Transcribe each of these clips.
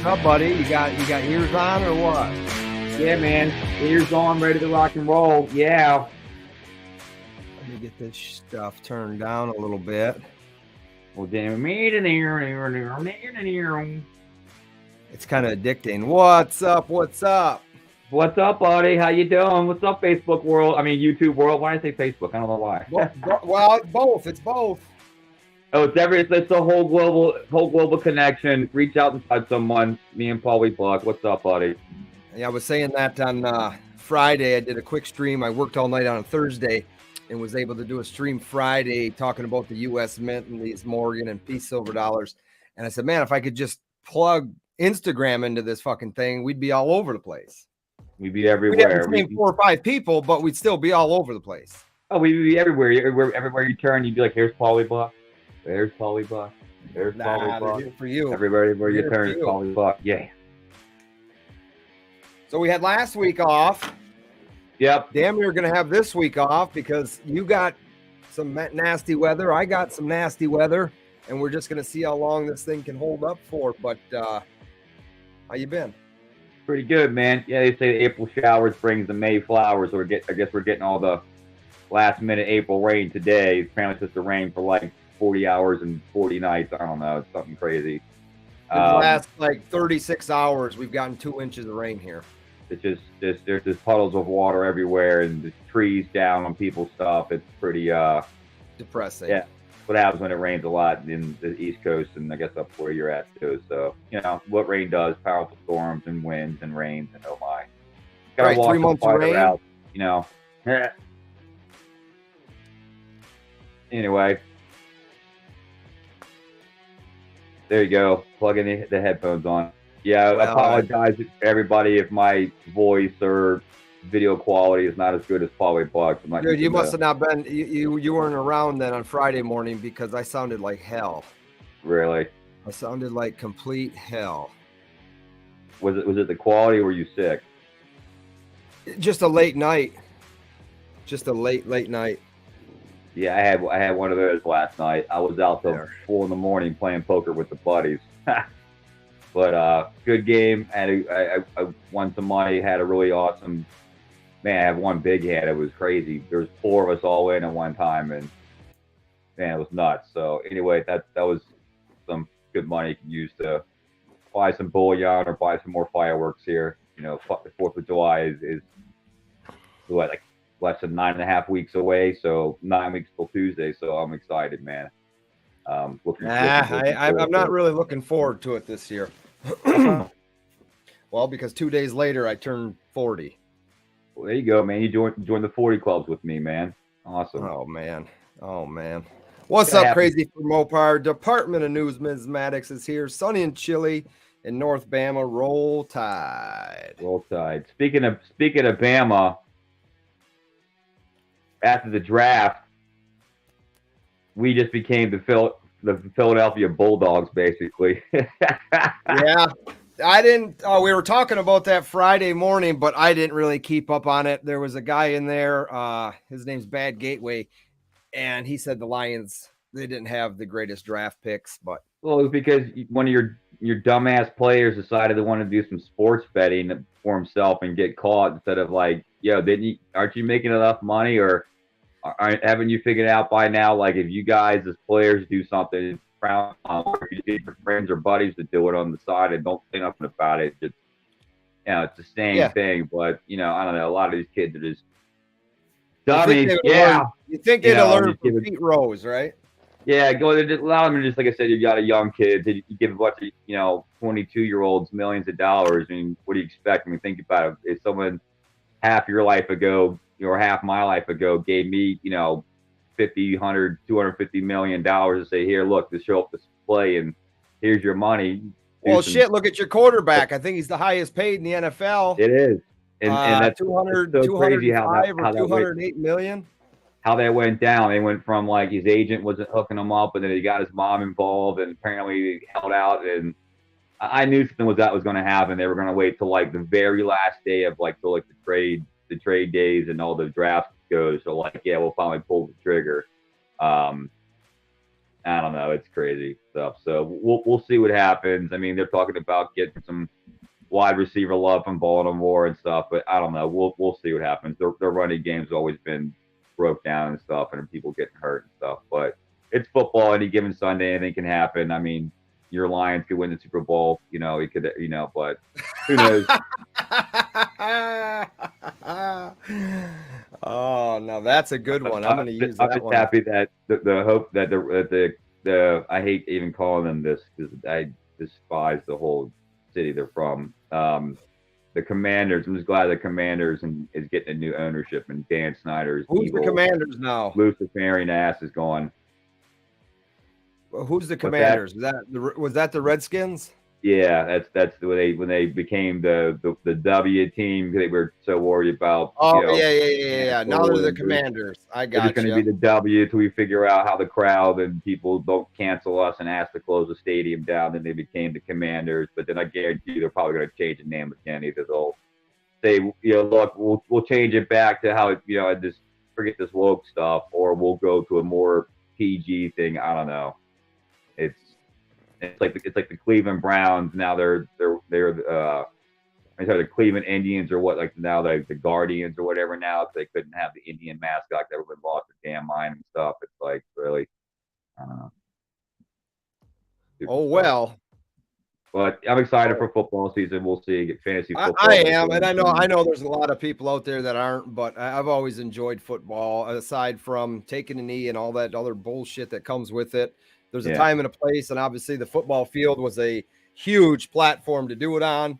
What's up, buddy? You got ears on or what? Yeah, man. Ears on, ready to rock and roll. Yeah. Let me get this stuff turned down a little bit. Well, damn it. It's kind of addicting. What's up? What's up? What's up, buddy? How you doing? What's up, Facebook world? I mean, YouTube world. Why did I say Facebook? I don't know why. Well, it's both. It's both. Oh, it's the whole global connection. Reach out and touch someone. Me and Paulybuck. What's up, buddy? Yeah, I was saying that on Friday. I did a quick stream. I worked all night on a Thursday and was able to do a stream Friday talking about the U.S. Mint and these Morgan and peace silver dollars. And I said, man, if I could just plug Instagram into this fucking thing, we'd be all over the place. We'd be everywhere. We'd have the same 4 or 5 people, but we'd still be all over the place. Oh, we'd be everywhere. Everywhere you turn, you'd be like, here's Paulybuck. There's Paulybuck. There's Paulybuck. For you. Everywhere you turn, it's Paulybuck. Yeah. So we had last week off. Yep. Damn, we were going to have this week off because you got some nasty weather. I got some nasty weather, and we're just going to see how long this thing can hold up for. But how you been? Pretty good, man. Yeah, they say April showers brings the May flowers. So I guess we're getting all the last-minute April rain today. Apparently, it's just a rain for like 40 hours and 40 nights. I don't know. It's something crazy. The last like 36 hours, we've gotten 2 inches of rain here. It's just there's just puddles of water everywhere and the trees down on people's stuff. It's pretty depressing. Yeah, what happens when it rains a lot in the East Coast and I guess up where you're at too. So you know what rain does: powerful storms and winds and rains and oh my. Right, 3 months of rain. Out, you know. Anyway. There you go. Plugging the headphones on. Yeah, I apologize to everybody if my voice or video quality is not as good as Paulybuck. Dude, you must have not been. You weren't around then on Friday morning because I sounded like hell. Really? I sounded like complete hell. Was it the quality or were you sick? Just a late night. Just a late night. Yeah, I had one of those last night. I was out till 4 in the morning playing poker with the buddies. But good game. I won some money. Had a really awesome. Man, I had one big hand. It was crazy. There was 4 of us all in at one time, and man, it was nuts. So anyway, that was some good money you can use to buy some bullion or buy some more fireworks here. You know, the 4th of July is what, like less than 9.5 weeks away, so 9 weeks till Tuesday. So I'm excited, man. I'm not really looking forward to it this year. Well, because 2 days later I turned 40. Well, there you go, man. You join the 40 clubs with me, man. Awesome. Oh man. What's up, Crazy for Mopar? Department of Numismatics is here. Sunny and chilly in North Bama. Roll Tide. Roll Tide. Speaking of Bama. After the draft, we just became the Philadelphia Bulldogs, basically. Yeah, I didn't. We were talking about that Friday morning, but I didn't really keep up on it. There was a guy in there. His name's Bad Gateway, and he said the Lions, they didn't have the greatest draft picks, but well, it was because one of your dumbass players decided they wanted to do some sports betting for himself and get caught instead of like, yo, aren't you making enough money or haven't you figured out by now, like if you guys as players do something, or you get your friends or buddies to do it on the side and don't say nothing about it, just, you know, it's the same thing. But, you know, I don't know, a lot of these kids are just dummies. You think they'd have learned from Pete Rose, right? Yeah, a lot of them are just, like I said, you got a young kid, you give a bunch of, you know, 22-year-olds millions of dollars. I mean, what do you expect? I mean, think about it. If someone half your life ago, or half my life ago, gave me, you know, $50, $100, $250 million to say, here, look, just show up this play and here's your money. Well, shit, look at your quarterback. I think he's the highest paid in the NFL. It is. And that's 200, so 205 or 208 million. How that went down. They went from like his agent wasn't hooking him up, and then he got his mom involved, and apparently he held out. And I knew something was going to happen. They were going to wait till like the very last day of like the trade days and all the drafts go. So like, yeah, we'll finally pull the trigger. I don't know. It's crazy stuff. So we'll see what happens. I mean, they're talking about getting some wide receiver love from Baltimore and stuff, but I don't know. We'll see what happens. Their running game's always been broke down and stuff, and people getting hurt and stuff. But it's football. Any given Sunday, anything can happen. I mean, your Lions could win the Super Bowl. It could. But who knows? Oh, now that's a good one. I'm going to use that I'm just one. happy that the hope that the I hate even calling them this because I despise the whole city they're from. The Commanders. I'm just glad the Commanders is getting a new ownership, and Dan Snyder's Who's evil the Commanders now? Luciferian ass is gone. Who's the Commanders? Was that the Redskins? Yeah, that's when they became the W team. They were so worried about. Oh, yeah. Now they're the Commanders. I got you. It's going to be the W till we figure out how the crowd and people don't cancel us and ask to close the stadium down. Then they became the Commanders. But then I guarantee you they're probably going to change the name again. Either they'll say, look, we'll change it back to how just forget this woke stuff, or we'll go to a more PG thing. I don't know. It's like the Cleveland Browns now. They're the Cleveland Indians or what? Like now the Guardians or whatever. Now they couldn't have the Indian mascot. That would have lost their damn mind and stuff. It's like really, I don't know. Oh well. But I'm excited for football season. We'll see. Get fantasy football. I am, and I know there's a lot of people out there that aren't, but I've always enjoyed football. Aside from taking a knee and all that other bullshit that comes with it. There's a time and a place, and obviously the football field was a huge platform to do it on.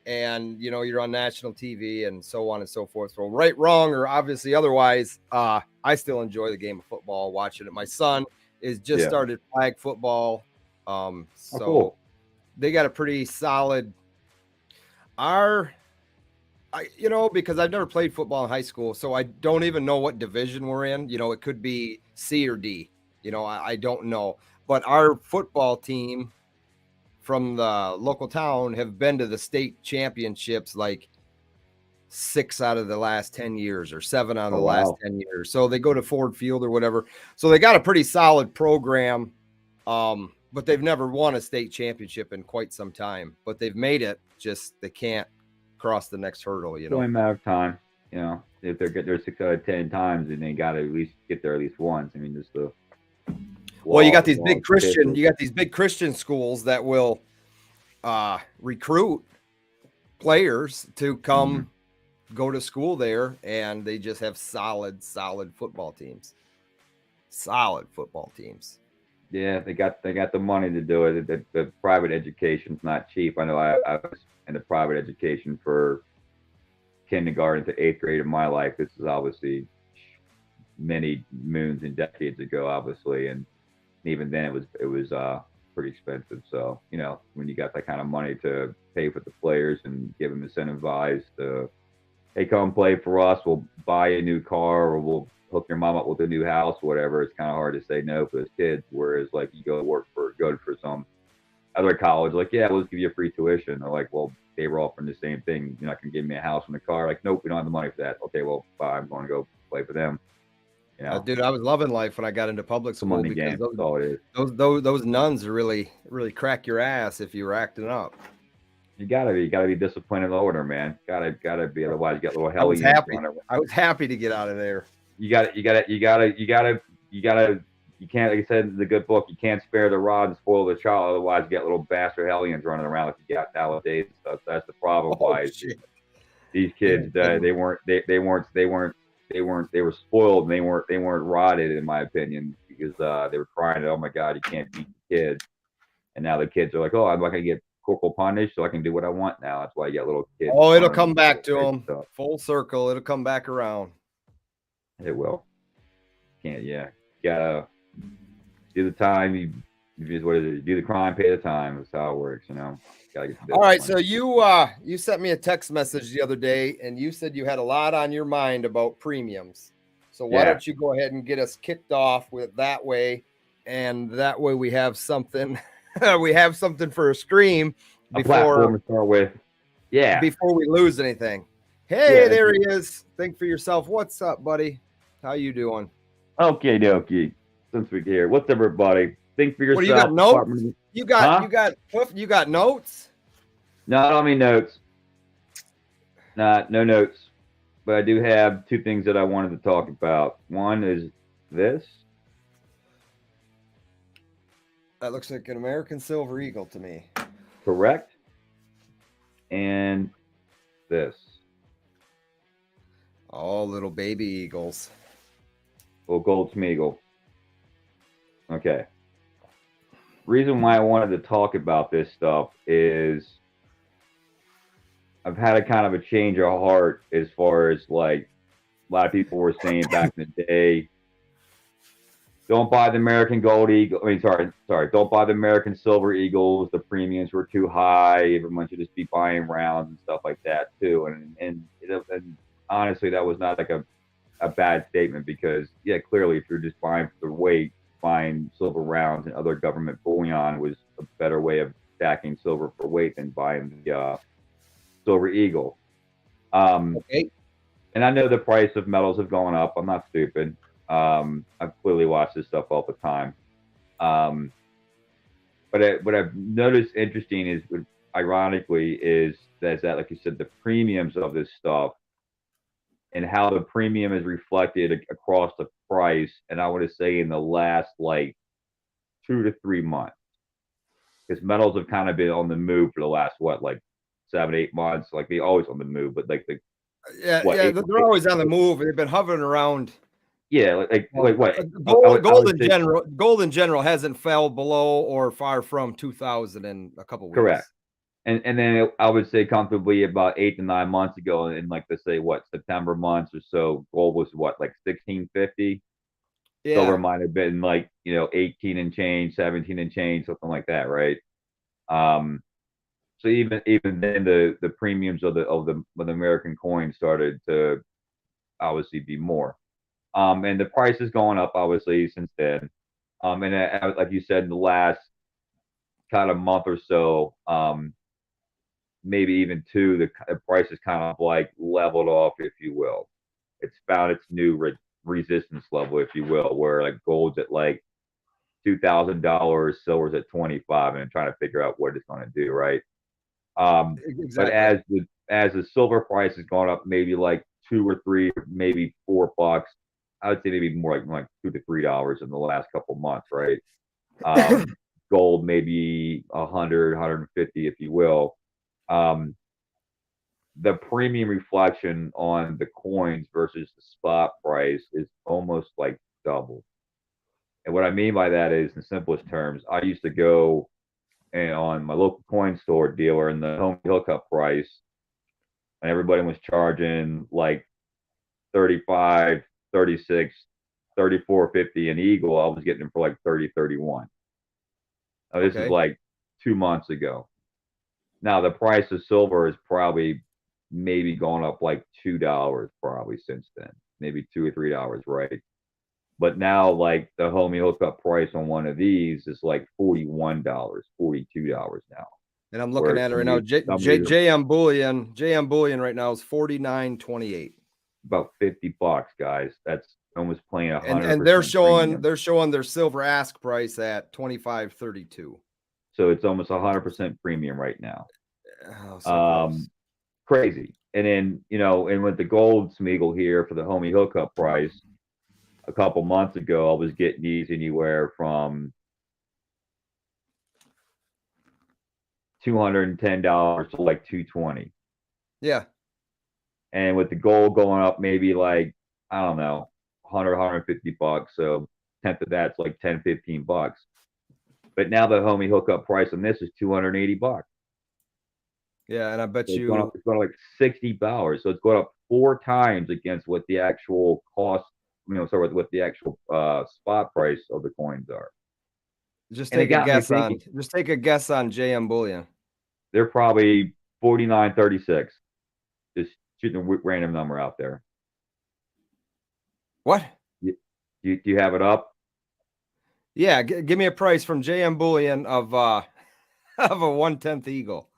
And, you're on national TV and so on and so forth. So right, wrong, or obviously otherwise, I still enjoy the game of football, watching it. My son is just started flag football. Cool. They got a pretty solid because I've never played football in high school, so I don't even know what division we're in. It could be C or D. I don't know. But our football team from the local town have been to the state championships like 6 out of the last 10 years or 7 out of the last 10 years. So they go to Ford Field or whatever. So they got a pretty solid program, but they've never won a state championship in quite some time. But they've made it, just they can't cross the next hurdle. It's only a matter of time. If they're get there 6 out of 10 times, and they got to at least get there at least once. I mean, just the you got these big Christian schools that will recruit players to come go to school there, and they just have solid football teams. Yeah, they got the money to do it. The private education's not cheap. I know I was in the private education for kindergarten to 8th grade of my life. This is obviously many moons and decades ago, obviously, and even then it was pretty expensive. So when you got that kind of money to pay for the players and give them incentivized to, hey, come play for us, we'll buy a new car, or we'll hook your mom up with a new house, whatever. It's kind of hard to say no for those kids. Whereas like you go for some other college, like, yeah, we'll just give you a free tuition. They're like, well, they were offering the same thing. You're not gonna give me a house and a car. Like, nope, we don't have the money for that. Okay, well, bye. I'm going to go play for them. Dude, I was loving life when I got into public school because those nuns really crack your ass if you were acting up. You gotta be disciplined and order, man. Gotta be, otherwise you got little hell. I was happy to get out of there. You can't, like I said in the good book, you can't spare the rod and spoil the child. Otherwise you get little bastard hellions running around like you got nowadays. So that's the problem. These kids, they were spoiled, and they weren't rotted, in my opinion, because they were crying, oh my God, you can't beat the kids. And now the kids are like, oh, I'm not gonna get corporal punished, so I can do what I want now. That's why you get little kids. Oh, it'll come back to them full circle. It'll come back around. It will. You gotta do the time. You do the crime, pay the time. That's how it works. Gotta get all right. So you sent me a text message the other day, and you said you had a lot on your mind about premiums. So why don't you go ahead and get us kicked off with that way, and that way we have something. We have something for a stream before to start with. Yeah. Before we lose anything. Hey, there he is. Think for yourself. What's up, buddy? How you doing? Okay, dokie. Since we're here, what's up, everybody? think for yourself. What do you got? Notes? You got notes? No, I don't mean notes. No notes. But I do have two things that I wanted to talk about. One is this. That looks like an American Silver Eagle to me. Correct. And this. Oh, little baby eagles. Little gold smeagol. Okay. Reason why I wanted to talk about this stuff is I've had a kind of a change of heart as far as like a lot of people were saying back in the day, don't buy the American Gold Eagle. I mean, sorry, don't buy the American Silver Eagles. The premiums were too high. Everyone should just be buying rounds and stuff like that too. And honestly, that was not like a bad statement because yeah, clearly if you're just buying for the weight, buying silver rounds and other government bullion was a better way of stacking silver for weight than buying the Silver Eagle. Okay. And I know the price of metals have gone up. I'm not stupid. I've clearly watched this stuff all the time. But what I've noticed interesting is, ironically, is that like you said, the premiums of this stuff and how the premium is reflected across the price. And I want to say in the last like 2 to 3 months, because metals have kind of been on the move for the last, what, like 7, 8 months. Like they always on the move, but like they're always on the move. They've been hovering around. Yeah, like what? Gold in general hasn't fell below or far from 2,000 in a couple weeks. Correct. And then I would say comfortably about 8 to 9 months ago, in like to say what, September months or so, gold was what, like 1,650. Yeah. Silver might have been like 18 and change, 17 and change, something like that, right? So even then the premiums of the American coin started to obviously be more. And the price has gone up obviously since then. And like you said, in the last kind of month or so, maybe even 2, the price is kind of like leveled off, if you will. It's found its new resistance level, if you will, where like gold's at like $2,000, silver's at 25, and I'm trying to figure out what it's going to do, right? Exactly. But as the silver price has gone up, maybe like 2 or 3, maybe $4. I would say maybe more like $2 to $3 in the last couple months, right? Gold maybe 100, 150, if you will. The premium reflection on the coins versus the spot price is almost like double. And what I mean by that is, in the simplest terms, I used to go on my local coin store dealer and the home hookup price, and everybody was charging like 35, 36, 34.50 an eagle. I was getting them for like 30, 31. Now, this is like 2 months ago. Now the price of silver is probably maybe gone up like $2 probably since then, maybe $2 or $3, right? But now like the homie hookup price on one of these is like $41, $42 now. And I'm looking at it right now. JM Bullion right now is $49.28. About $50, guys. That's almost playing 100%. And they're showing their silver ask price at $25.32. So it's almost 100% premium right now. So crazy. And then and with the gold smeagol here for the homie hookup price, a couple months ago, I was getting these anywhere from $210 to like $220. Yeah. And with the gold going up, maybe like, I don't know, 100, 150 bucks. So 10th of that's like 10, 15 bucks. But now the homie hookup price on this is 280 bucks. Yeah, and I bet it's going up like $60. So it's going up 4 times against what the actual cost, what the actual spot price of the coins are. Just take a guess on JM Bullion. They're probably 49.36. Just shooting a random number out there. What? Do you have it up? Yeah, give me a price from JM Bullion of a 1/10 eagle.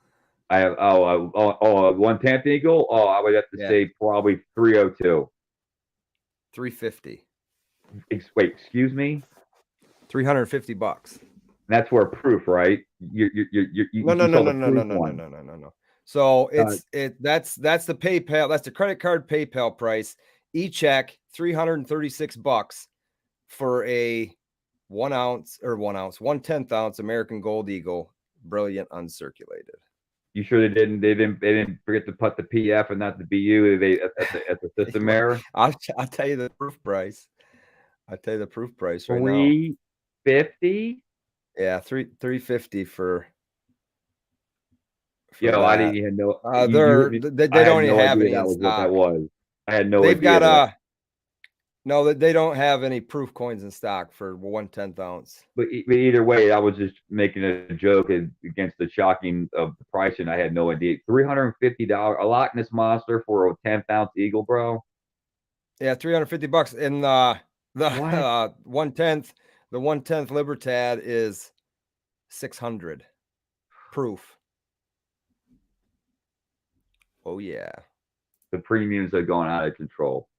I have a 1/10 eagle. Oh, I would have to say probably 302. 350. Wait, excuse me? $350. That's where proof, right? No, no, You no, saw no, the no, no, proof no, no, one. no, no, no, no. So Uh, that's the PayPal, that's the credit card PayPal price. E-check $336 for a 1/10 ounce American Gold Eagle, brilliant uncirculated. you sure they didn't forget to put the PF and not the BU? They at the system error. I'll tell you the proof price. I'll tell you the proof price right now. 350. Yeah, 350 for Yo, I didn't that. even know. They I had don't even no have idea any that in was what that stock. was. I had no They've idea got that. no, they don't have any proof coins in stock for 1/10 ounce. But either way, I was just making a joke against the shocking of the price, and I had no idea. $350, a lot in this monster for a 10th ounce Eagle, bro. Yeah, $350. And the What? 1/10, the 1/10 Libertad is 600 proof. Oh yeah. The premiums are going out of control.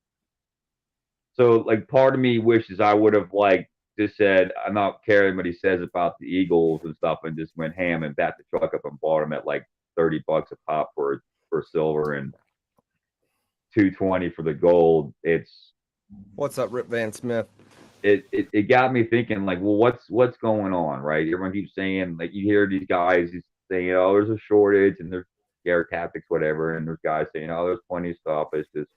So, like, part of me wishes I would have like just said, I'm not caring what he says about the Eagles and stuff, and just went ham and backed the truck up and bought them at like $30 a pop for silver and 220 for the gold. What's up, Rip Van Smith? It got me thinking, like, well, what's going on, right? Everyone keeps saying, like, you hear these guys saying, oh, there's a shortage and there's scare tactics, whatever, and there's guys saying, oh, there's plenty of stuff. It's just,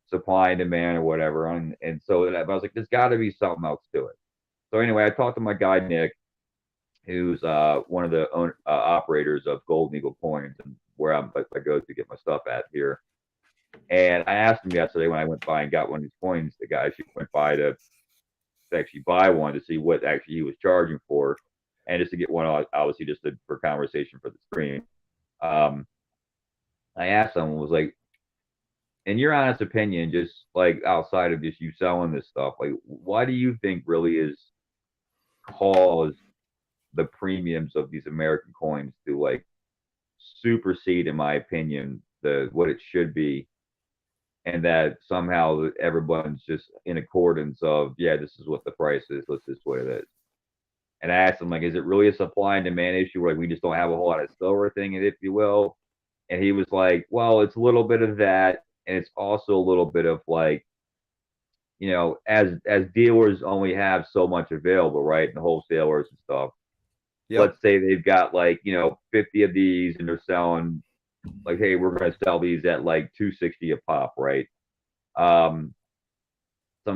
supply and demand or whatever. And so I was like, there's got to be something else to it. So anyway, I talked to my guy Nick, who's one of the operators of Golden Eagle Coins, and where I go to get my stuff at here. And I asked him yesterday when I went by and got one of these coins. The guy actually went by to actually buy one to see what actually he was charging for, and just to get one, obviously just for conversation for the stream. I asked him, was like, in your honest opinion, just like outside of just you selling this stuff, like, why do you think really is caused the premiums of these American coins to like supersede, in my opinion, the what it should be, and that somehow everyone's just in accordance of, yeah, this is what the price is, let's just what it is. And I asked him, like, is it really a supply and demand issue where like we just don't have a whole lot of silver thing, if you will? And he was like, well, it's a little bit of that, and it's also a little bit of like, as dealers only have so much available, right? And wholesalers and stuff. Yep. Let's say they've got like, 50 of these and they're selling like, hey, we're going to sell these at like 260 a pop, right? Some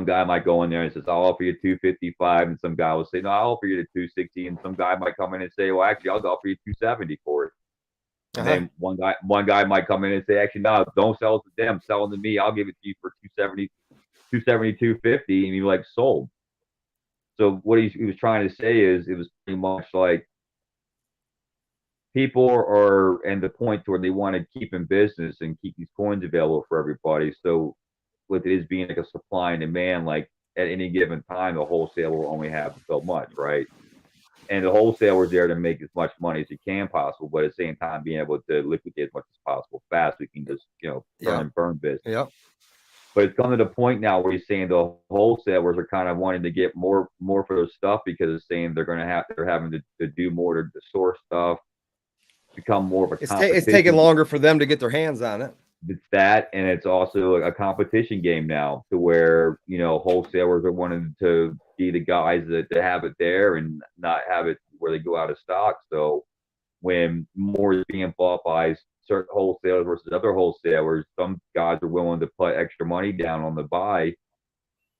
guy might go in there and says, I'll offer you 255, and some guy will say, no, I'll offer you the 260, and some guy might come in and say, well, actually, I'll offer you 270 for it. And then one guy might come in and say, actually, no, don't sell it to them, sell it to me, I'll give it to you for 270, 250, and you're like, sold. So what he was trying to say is, it was pretty much like people are and the point where they want to keep in business and keep these coins available for everybody. So with it is being like a supply and demand, like at any given time, the wholesaler will only have so much, right? And the wholesaler is there to make as much money as he can possible, but at the same time being able to liquidate as much as possible fast. We can just, burn business. Yep. But it's come to the point now where he's saying the wholesalers are kind of wanting to get more for their stuff, because it's saying they're having to do more to source stuff, become more of a competition. It's taking longer for them to get their hands on it. It's that, and it's also a competition game now, to where wholesalers are wanting to be the guys that have it there and not have it where they go out of stock. So when more is being bought by certain wholesalers versus other wholesalers, some guys are willing to put extra money down on the buy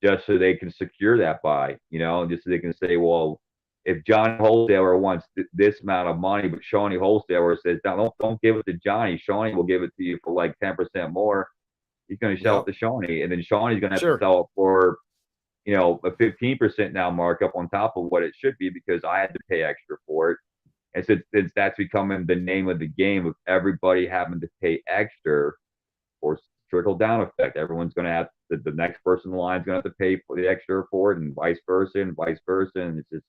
just so they can secure that buy, and just so they can say, well, if Johnny Wholesaler wants this amount of money, but Shawnee Wholesaler says, don't give it to Johnny. Shawnee will give it to you for like 10% more. He's going to sell it to Shawnee, and then Shawnee's going to have to sell it for, a 15% now markup on top of what it should be, because I had to pay extra for it. And since that's becoming the name of the game of everybody having to pay extra, or trickle down effect, everyone's going to have the next person in the line is going to have to pay for the extra for it, and vice versa, and it's just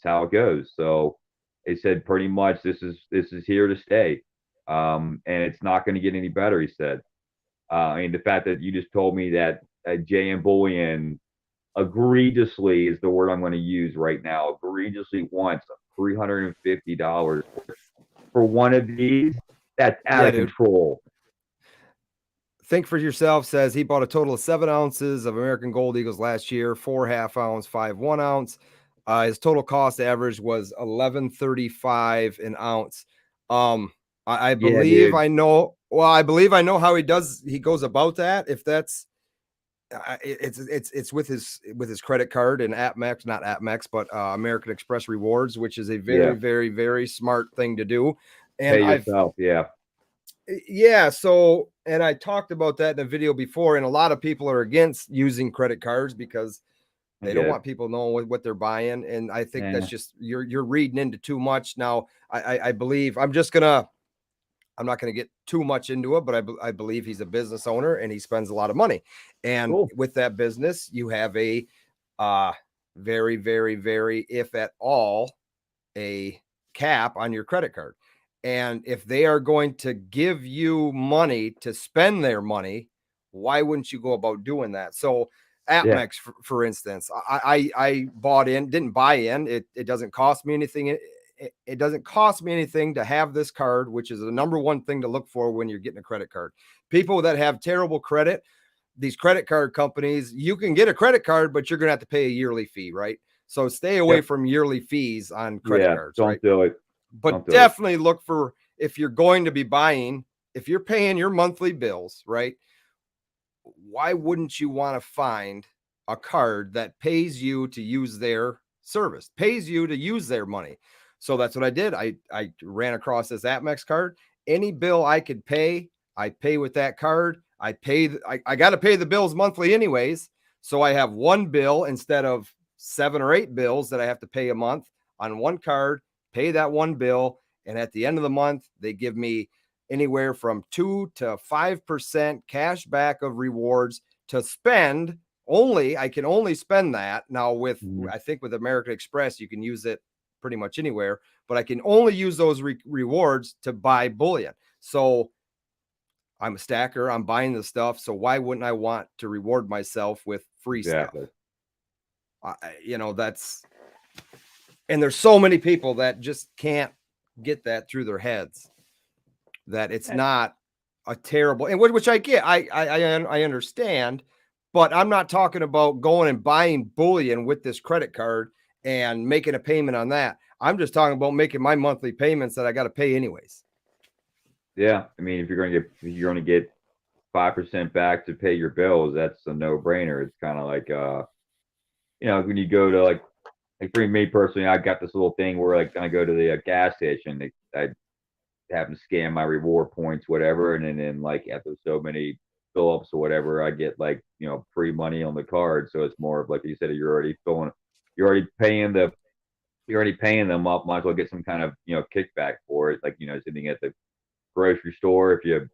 how it goes. So they said pretty much this is here to stay, and it's not going to get any better. He said. I mean, the fact that you just told me that JM Bullion egregiously is the word I'm going to use right now. Egregiously wants $350 for one of these. That's out Yeah, of dude. control. Think for Yourself says he bought a total of 7 ounces of American Gold Eagles last year, 4 half ounce, 5 1 ounce. His total cost average was $11.35 an ounce. I Yeah, believe dude. I know. Well, I believe I know how he does. He goes about that. If that's it's with his credit card and Amex, not Amex, but American Express Rewards, which is a very, Yeah. very, very smart thing to do. And Pay yourself. Yeah. yeah, so and I talked about that in a video before, and a lot of people are against using credit cards because I they get don't it. want people knowing what they're buying. And I think that's Yeah. just you're reading into too much. Now, I believe I'm not gonna get too much into it, but I believe he's a business owner and he spends a lot of money. And Cool. with that business, you have a uh very, very, very, if at all, a cap on your credit card. And if they are going to give you money to spend their money, why wouldn't you go about doing that? So Yeah. Atmex, for instance, I bought in, didn't buy in. It doesn't cost me anything. It doesn't cost me anything to have this card, which is the number one thing to look for when you're getting a credit card. People that have terrible credit, these credit card companies, you can get a credit card, but you're going to have to pay a yearly fee, right? So stay away Yep. from yearly fees on credit Yeah. cards, right? Don't do it. But Don't do it. definitely look for, if you're going to be buying, if you're paying your monthly bills, right? Why wouldn't you want to find a card that pays you to use their service, pays you to use their money? So that's what I did. I ran across this Amex card. Any bill I could pay, I pay with that card. I got to pay the bills monthly anyways. So I have one bill instead of 7 or 8 bills that I have to pay a month on one card, pay that one bill. And at the end of the month, they give me anywhere from 2 to 5% cash back of rewards to spend. I can only spend that now with, I think with American Express, you can use it pretty much anywhere, but I can only use those rewards to buy bullion. So I'm a stacker, I'm buying the stuff. So why wouldn't I want to reward myself with free stuff? Exactly. That's, and there's so many people that just can't get that through their heads, that it's not a terrible, and which I get, I understand, but I'm not talking about going and buying bullion with this credit card and making a payment on that. I'm just talking about making my monthly payments that I got to pay anyways. Yeah. I mean, if you're going to get 5% back to pay your bills, that's a no-brainer. It's kind of like, when you go to like for me personally, I got this little thing where like I go to the gas station, I have them scan my reward points, whatever, and then like after so many fill-ups or whatever, I get like free money on the card. So it's more of like you said, you're already paying them up. Might as well get some kind of kickback for it. Like sitting at the grocery store, if you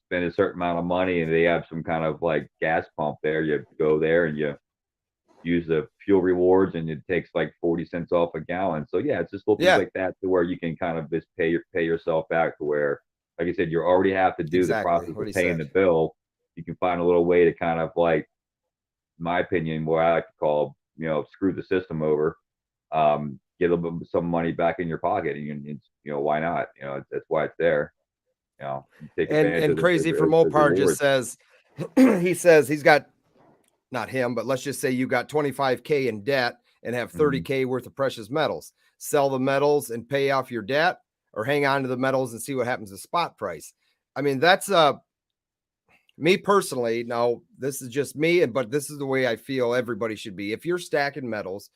spend a certain amount of money and they have some kind of like gas pump there, you go there and you use the fuel rewards and it takes like 40 cents off a gallon. So yeah, it's just little things like that to where you can kind of just pay yourself back to where, like I said, you already have to do the process of paying the bill. You can find a little way to kind of like, in my opinion, what I like to call, screw the system over, get a little bit some money back in your pocket, and why not? That's why it's there. Take advantage And of Crazy for the Mopar just rewards. says, he says he's got, not him, but let's just say you got 25K in debt and have 30K worth of precious metals. Sell the metals and pay off your debt, or hang on to the metals and see what happens to spot price. I mean, that's me personally. Now, this is just me, but this is the way I feel everybody should be. If you're stacking metals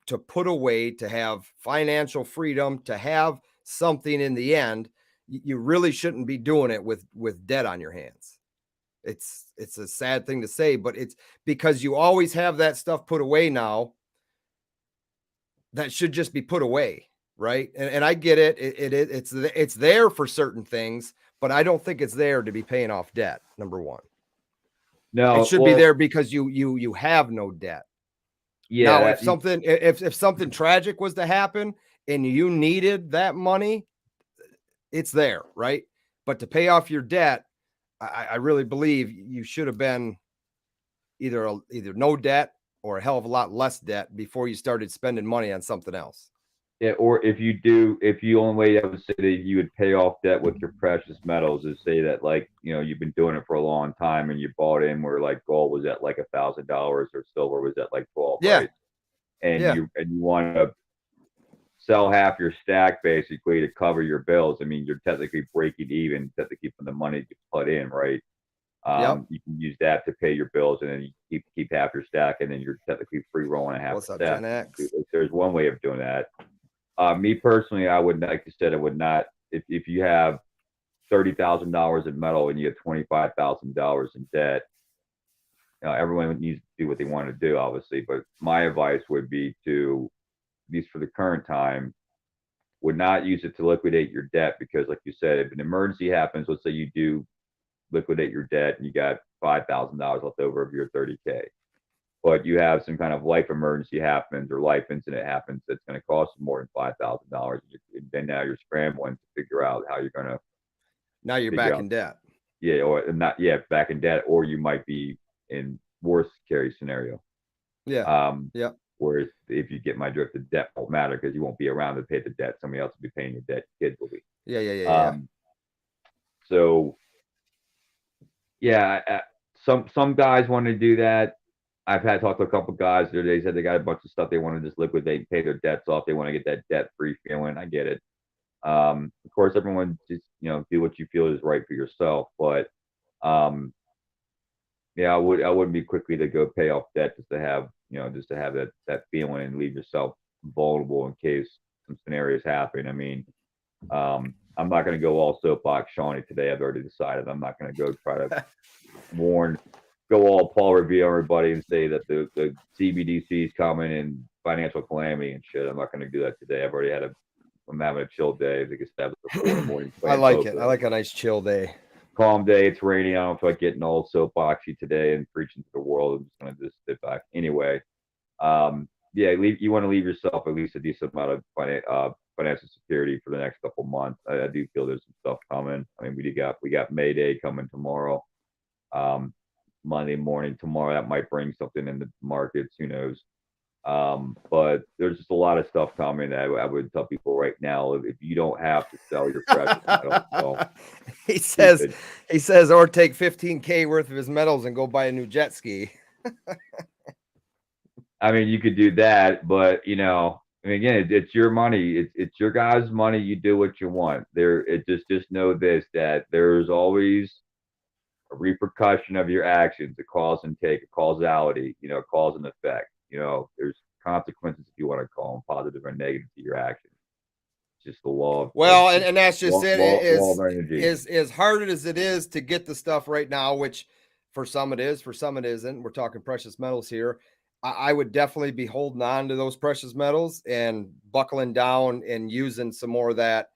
to put away, to have financial freedom, to have something in the end, you really shouldn't be doing it with debt on your hands. It's a sad thing to say, but it's because you always have that stuff put away now that should just be put away, right? And I get it. It's there for certain things, but I don't think it's there to be paying off debt. Number one, No, it should be there because you have no debt. Yeah. Now, if something tragic was to happen and you needed that money, it's there, right? But to pay off your debt, I really believe you should have been either no debt or a hell of a lot less debt before you started spending money on something else. Yeah, or if you only way I would say that you would pay off debt with your precious metals is say that like, you've been doing it for a long time and you bought in where like gold was at like $1,000 or silver was at like 12, Yeah. right? And Yeah. you want to sell half your stack basically to cover your bills. I mean, you're technically breaking even technically from the money you put in, right? Yep. You can use that to pay your bills, and then you keep half your stack, and then you're technically free rolling a half What's a up, stack. Gen X? There's one way of doing that. Me personally, I would, like I said, I would not. If you have $30,000 in metal and you have $25,000 in debt, everyone needs to do what they want to do, obviously. But my advice would be to, at least for the current time, would not use it to liquidate your debt because, like you said, if an emergency happens, let's say you do liquidate your debt and you got $5,000 left over of your 30K, but you have some kind of life emergency happens or life incident happens that's going to cost you more than $5,000. Then now you're scrambling to figure out how you're going to. Now you're back in debt. Yeah, or not. Yeah, back in debt, or you might be in worst case scenario. Yeah. Yeah. Whereas if you get my drift, the debt won't matter because you won't be around to pay the debt. Somebody else will be paying your debt. Kids will be. Yeah. So yeah, some guys want to do that. I've had talked to a couple guys the other day. Said they got a bunch of stuff they want to just liquidate and pay their debts off. They want to get that debt free feeling. I get it. Of course, everyone just do what you feel is right for yourself. But yeah, I wouldn't be quickly to go pay off debt just to have that feeling and leave yourself vulnerable in case some scenarios happen. I mean, I'm not going to go all soapbox Shawnee today. I've already decided I'm not going to go try to go all Paul Revere everybody and say that the CBDC is coming and financial calamity and shit. I'm not going to do that today. I'm having a chill day. I think it's 4 in the morning. I like it. I like a nice chill day. Calm day. It's raining. I don't feel like getting all soapboxy today and preaching to the world. I'm just going to just sit back. Anyway, yeah, you want to leave yourself at least a decent amount of financial security for the next couple months. I do feel there's some stuff coming. I mean, we got May Day coming tomorrow. Monday morning tomorrow, that might bring something in the markets. Who knows? But there's just a lot of stuff coming. I would tell people right now, if you don't have to sell your precious metals, well, he says, or take 15K worth of his metals and go buy a new jet ski. I mean, you could do that, but I mean, again, it's your money. It's your guys' money. You do what you want. Just know this, that there's always a repercussion of your actions, a cause and take, a causality, cause and effect. There's consequences, if you want to call them, positive or negative to your actions. It's just the law of and that's just as hard as it is to get the stuff right now, which for some it is, for some it isn't. We're talking precious metals here. I would definitely be holding on to those precious metals and buckling down and using some more of that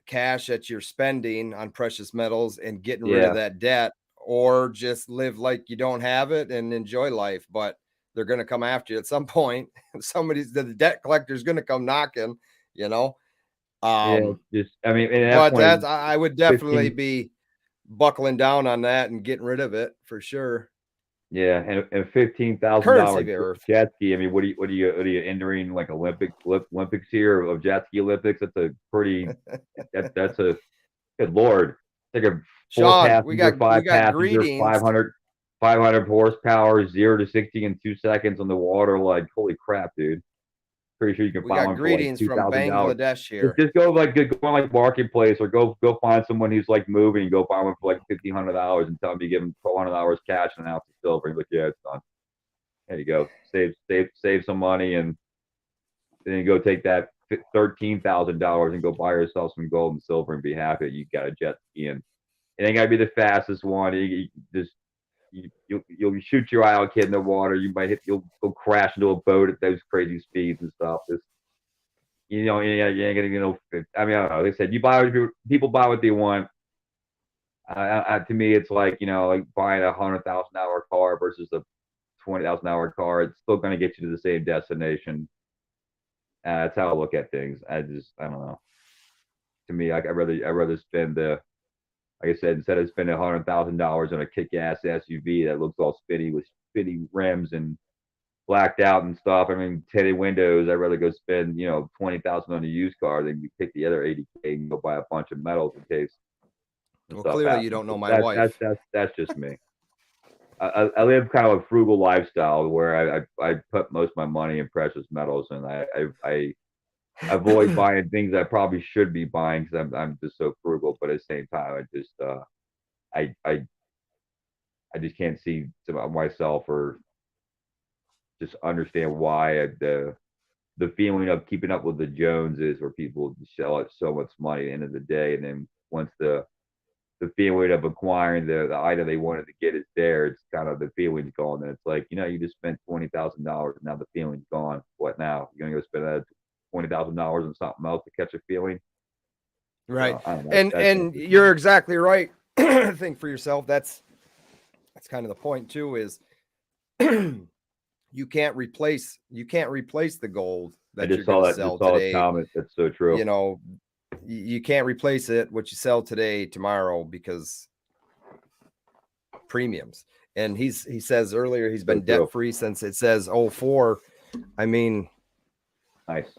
cash that you're spending on precious metals and getting rid of that debt, or just live like you don't have it and enjoy life. But they're going to come after you at some point. The debt collector is going to come knocking, I mean, but I would definitely be buckling down on that and getting rid of it for sure. Yeah, and $15,000 jet ski. I mean, what are you entering like Olympics here of jet ski Olympics? That's a pretty. That's a good lord. It's like a Sean, we got greetings. 500 horsepower, 0 to 60 in 2 seconds on the water. Like, holy crap, dude! Pretty sure you can buy one for like $2,000. From Bangladesh here. Just go on marketplace or go find someone who's like moving. Go buy one for like $1,500 and tell them you give them $1,200 cash and an ounce of silver. And like, yeah, it's done. There you go. Save some money, and then you go take that $13,000 and go buy yourself some gold and silver and be happy that you got a jet ski. And it ain't gotta be the fastest one. You'll shoot your eye out, kid, in the water. You'll go crash into a boat at those crazy speeds and stuff. You ain't gonna, I mean, I don't know. Like I said, people buy what they want. To me, it's like buying a $100,000 car versus a $20,000 car. It's still gonna get you to the same destination. That's how I look at things. I don't know. To me, I'd rather spend like I said, instead of spending $100,000 on a kick-ass SUV that looks all spinny with spinny rims and blacked out and stuff. I mean, tinted windows. I'd rather go spend, you know, 20,000 on a used car than you pick the other 80K and go buy a bunch of metals in case Well, stuff clearly happens. you don't know my That's wife. that's just me. I live kind of a frugal lifestyle where I put most of my money in precious metals, and I avoid buying things I probably should be buying because I'm just so frugal. But at the same time, I just I just can't see myself or just understand why the feeling of keeping up with the Joneses, where people sell it so much money at the end of the day, and then once the feeling of acquiring the item they wanted to get is there, it's kind of the feeling's gone. And it's like, you know, you just spent $20,000, now the feeling's gone. What now? You're gonna go spend that $20,000 on something else to catch a feeling? Right. I don't know. And you're exactly right. Think for yourself. That's kind of the point too, is you can't replace the gold I that just you're saw going to that. Just sell saw a today. comment. That's so true. You know, you can't replace it what you sell today tomorrow, because premiums. And he says earlier he's been debt free since it says 04. I mean, nice.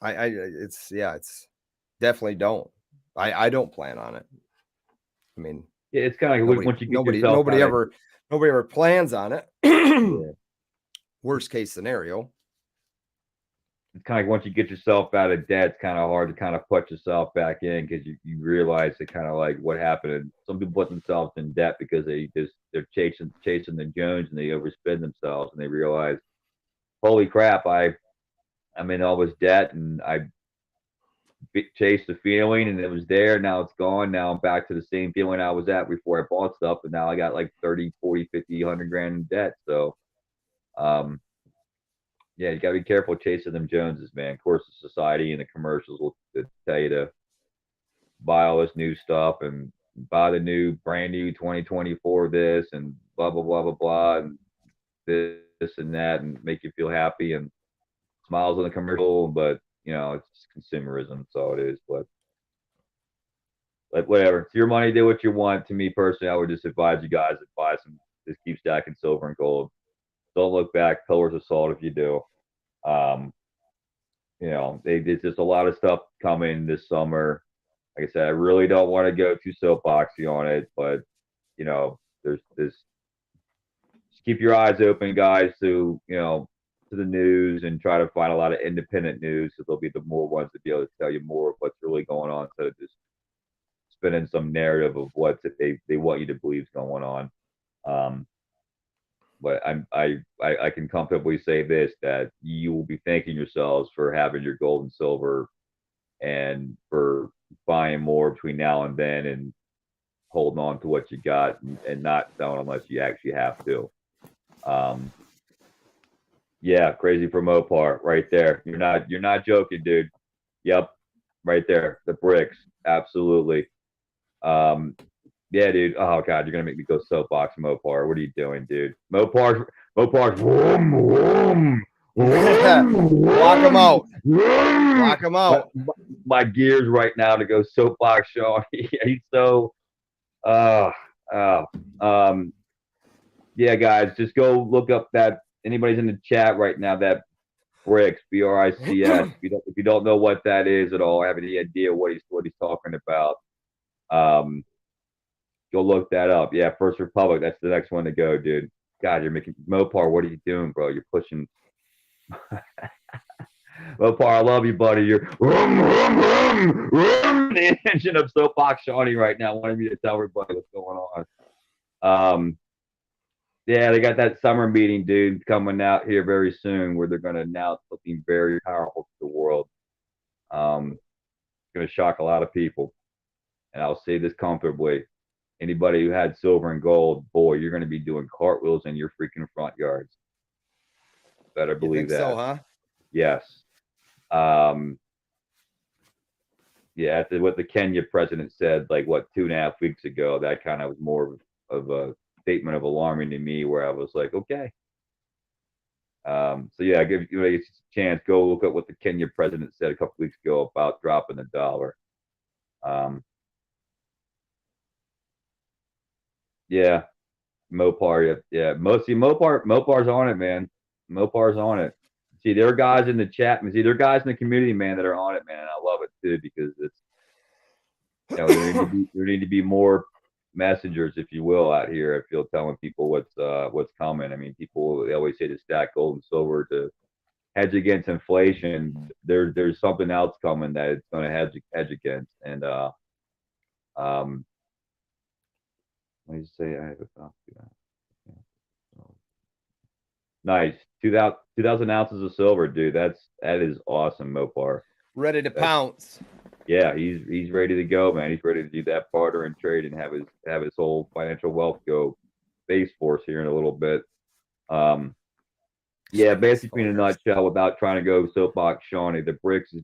It's definitely don't. I don't plan on it. I mean, yeah, it's kind of like once you get nobody ever plans on it. Yeah. Worst case scenario. It's kind of like once you get yourself out of debt, it's kind of hard to kind of put yourself back in, because you realize it kind of like what happened. And some people put themselves in debt because they're chasing the Jones, and they overspend themselves, and they realize, holy crap, I'm in all this debt, and I chased the feeling, and it was there. Now it's gone. Now I'm back to the same feeling I was at before I bought stuff, and now I got like 30, 40, 50, 100 grand in debt. So, yeah, you gotta be careful chasing them Joneses, man. Of course, the society and the commercials will tell you to buy all this new stuff and buy the brand new 2024 this and blah blah blah blah blah, and this and that, and make you feel happy and smiles on the commercial. But you know, it's just consumerism. That's all it is. But like, whatever, it's your money. Do what you want. To me personally, I would just advise you guys to buy some. Just keep stacking silver and gold. Don't look back. Pillars of salt if you do. You know, there's just a lot of stuff coming this summer. Like I said, I really don't want to go too soapboxy on it, but you know, there's this. Just keep your eyes open, guys, to to the news, and try to find a lot of independent news, because there'll be the more ones to be able to tell you more of what's really going on, instead of just spinning some narrative of what they want you to believe is going on. But I can comfortably say this, that you will be thanking yourselves for having your gold and silver, and for buying more between now and then, and holding on to what you got, and not selling unless you actually have to. Yeah, crazy for Mopar right there. You're not joking, dude. Yep, right there. The bricks, absolutely. Yeah, dude. Oh god, you're gonna make me go soapbox Mopar. What are you doing, dude? Mopar's vroom, vroom, Lock them out. Lock them out. My gears right now to go soapbox Sean. He's so yeah, guys, just go look up that. Anybody's in the chat right now, that bricks, BRICS. If you don't know what that is at all, have any idea what he's talking about, go look that up. Yeah, First Republic. That's the next one to go, dude. God, you're making Mopar. What are you doing, bro? You're pushing. Mopar, I love you, buddy. You're the engine of soapbox Shawnee right now, wanting me to tell everybody what's going on. Yeah, they got that summer meeting, dude, coming out here very soon, where they're going to announce something very powerful to the world. It's going to shock a lot of people, and I'll say this comfortably. Anybody who had silver and gold, boy, you're going to be doing cartwheels in your freaking front yards. Better believe that. So, huh? Yes. Yeah, after what the Kenya president said, like, what, 2.5 weeks ago, that kind of was more of a statement of alarming to me, where I was like, okay. So yeah, give you a chance, go look at what the Kenya president said a couple weeks ago about dropping the dollar. Yeah, Mopar. Yeah, Mopar's on it, man. Mopar's on it. See, there are guys in the chat. See, there are guys in the community, man, that are on it, man. And I love it too because it's, you know, there need to be more messengers, if you will, out here. I feel telling people what's coming. I mean, people, they always say to stack gold and silver to hedge against inflation. There's something else coming that it's going to hedge against. And let me say I have a copy of that. Nice. 2,000 ounces of silver, dude. That is awesome, Mopar. Ready to pounce. Yeah, he's ready to go, man. He's ready to do that barter and trade and have his whole financial wealth go base force here in a little bit. Yeah, basically in a nutshell, without trying to go soapbox, Shawnee, the BRICS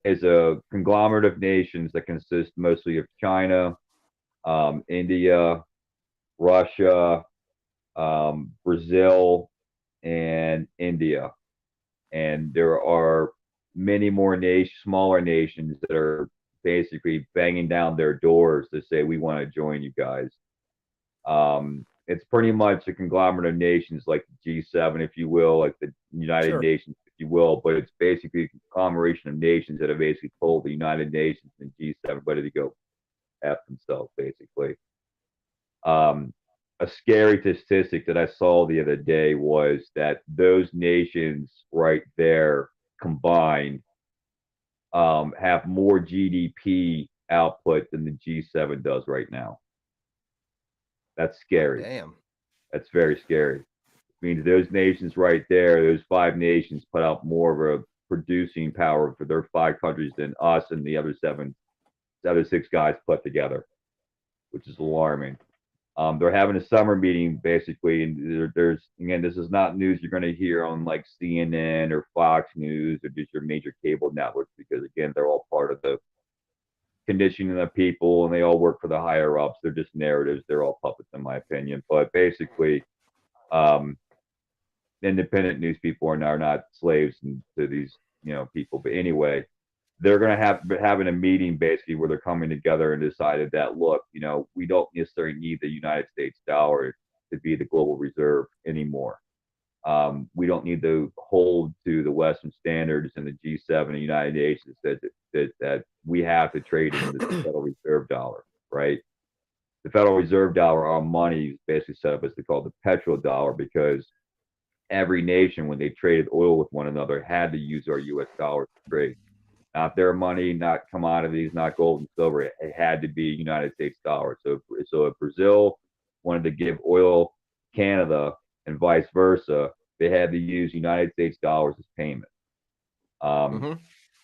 is a conglomerate of nations that consist mostly of China, India, Russia, Brazil, and India. And there are many more smaller nations that are basically banging down their doors to say, we want to join you guys. It's pretty much a conglomerate of nations like the G7, if you will, like the United Nations, if you will, but it's basically a conglomeration of nations that have basically told the United Nations and G7 ready to go F themselves, basically. A scary statistic that I saw the other day was that those nations right there combined have more GDP output than the G7 does right now. That's scary. Damn. That's very scary. It means those nations right there, those 5 nations put out more of a producing power for their 5 countries than us and the other 6 guys put together, which is alarming. They're having a summer meeting basically, and there's again, this is not news you're going to hear on like CNN or Fox News or just your major cable networks, because again, they're all part of the conditioning of people and they all work for the higher ups. They're just narratives. They're all puppets, in my opinion. But basically, independent news people are not slaves to these people. But anyway, they're going to having a meeting basically where they're coming together and decided that, look, we don't necessarily need the United States dollar to be the global reserve anymore. We don't need to hold to the Western standards and the G7 and the United Nations that we have to trade in the Federal Reserve dollar, right? The Federal Reserve dollar, our money, is basically set up as they call the petrodollar, because every nation, when they traded oil with one another, had to use our U.S. dollar to trade. Not their money, not commodities, not gold and silver. It had to be United States dollar. So if Brazil wanted to give oil Canada and vice versa, they had to use United States dollars as payment.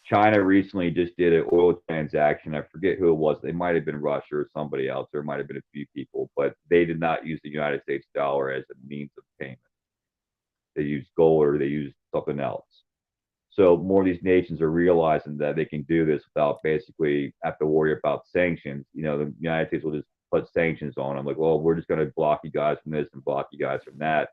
China recently just did an oil transaction. I forget who it was. They might have been Russia or somebody else. There might have been a few people, but they did not use the United States dollar as a means of payment. They used gold or they used something else. So more of these nations are realizing that they can do this without basically have to worry about sanctions. The United States will just put sanctions on them. Like, well, we're just going to block you guys from this and block you guys from that.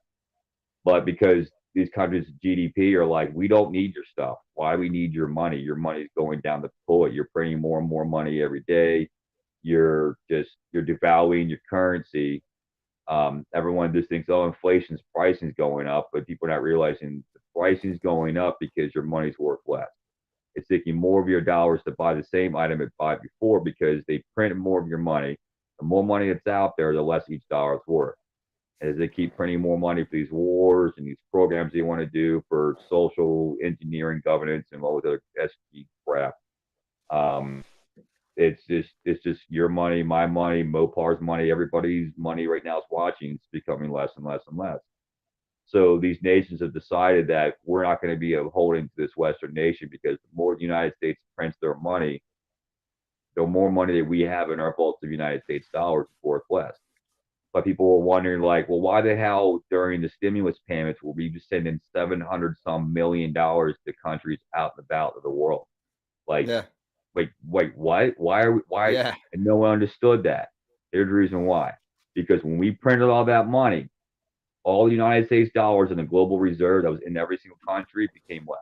But because these countries' GDP are like, we don't need your stuff. Why do we need your money? Your money is going down the toilet. You're printing more and more money every day. You're devaluing your currency. Everyone just thinks, oh, inflation's pricing's going up, but people are not realizing the pricing's going up because your money's worth less. It's taking more of your dollars to buy the same item it bought before, because they print more of your money. The more money that's out there, the less each dollar is worth. As they keep printing more money for these wars and these programs they want to do for social engineering, governance, and all the other SG crap. It's just your money, my money, Mopar's money, everybody's money right now is watching. It's becoming less and less and less. So these nations have decided that we're not going to be holding to this Western nation, because the more the United States prints their money, the more money that we have in our vaults of United States dollars is worth less. But people were wondering, like, well, why the hell during the stimulus payments were we just sending $700 million to countries out and about of the world? Like, wait, what? Why? Yeah. And no one understood that. Here's the reason why. Because when we printed all that money, all the United States dollars in the global reserve that was in every single country became less.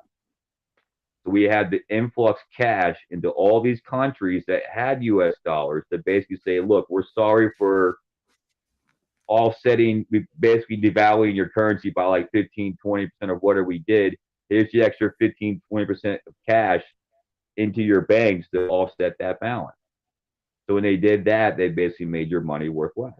So we had the influx cash into all these countries that had U.S. dollars to basically say, look, we're sorry for offsetting, basically devaluing your currency by like 15, 20% of whatever we did. Here's the extra 15, 20% of cash into your banks to offset that balance. So when they did that, they basically made your money worth less.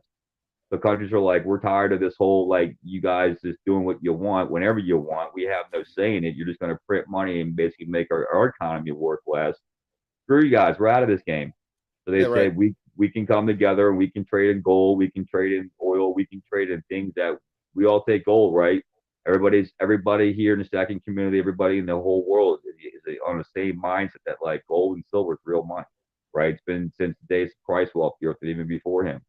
So countries are like, we're tired of this whole, like, you guys just doing what you want whenever you want. We have no say in it. You're just going to print money and basically make our economy worth less. Screw you guys. We're out of this game. So they say, we can come together and we can trade in gold. We can trade in oil. We can trade in things that we all take gold, right? Everybody here in the stacking community, everybody in the whole world is on the same mindset that like gold and silver is real money, right? It's been since the days of Christ walked the earth and even before him.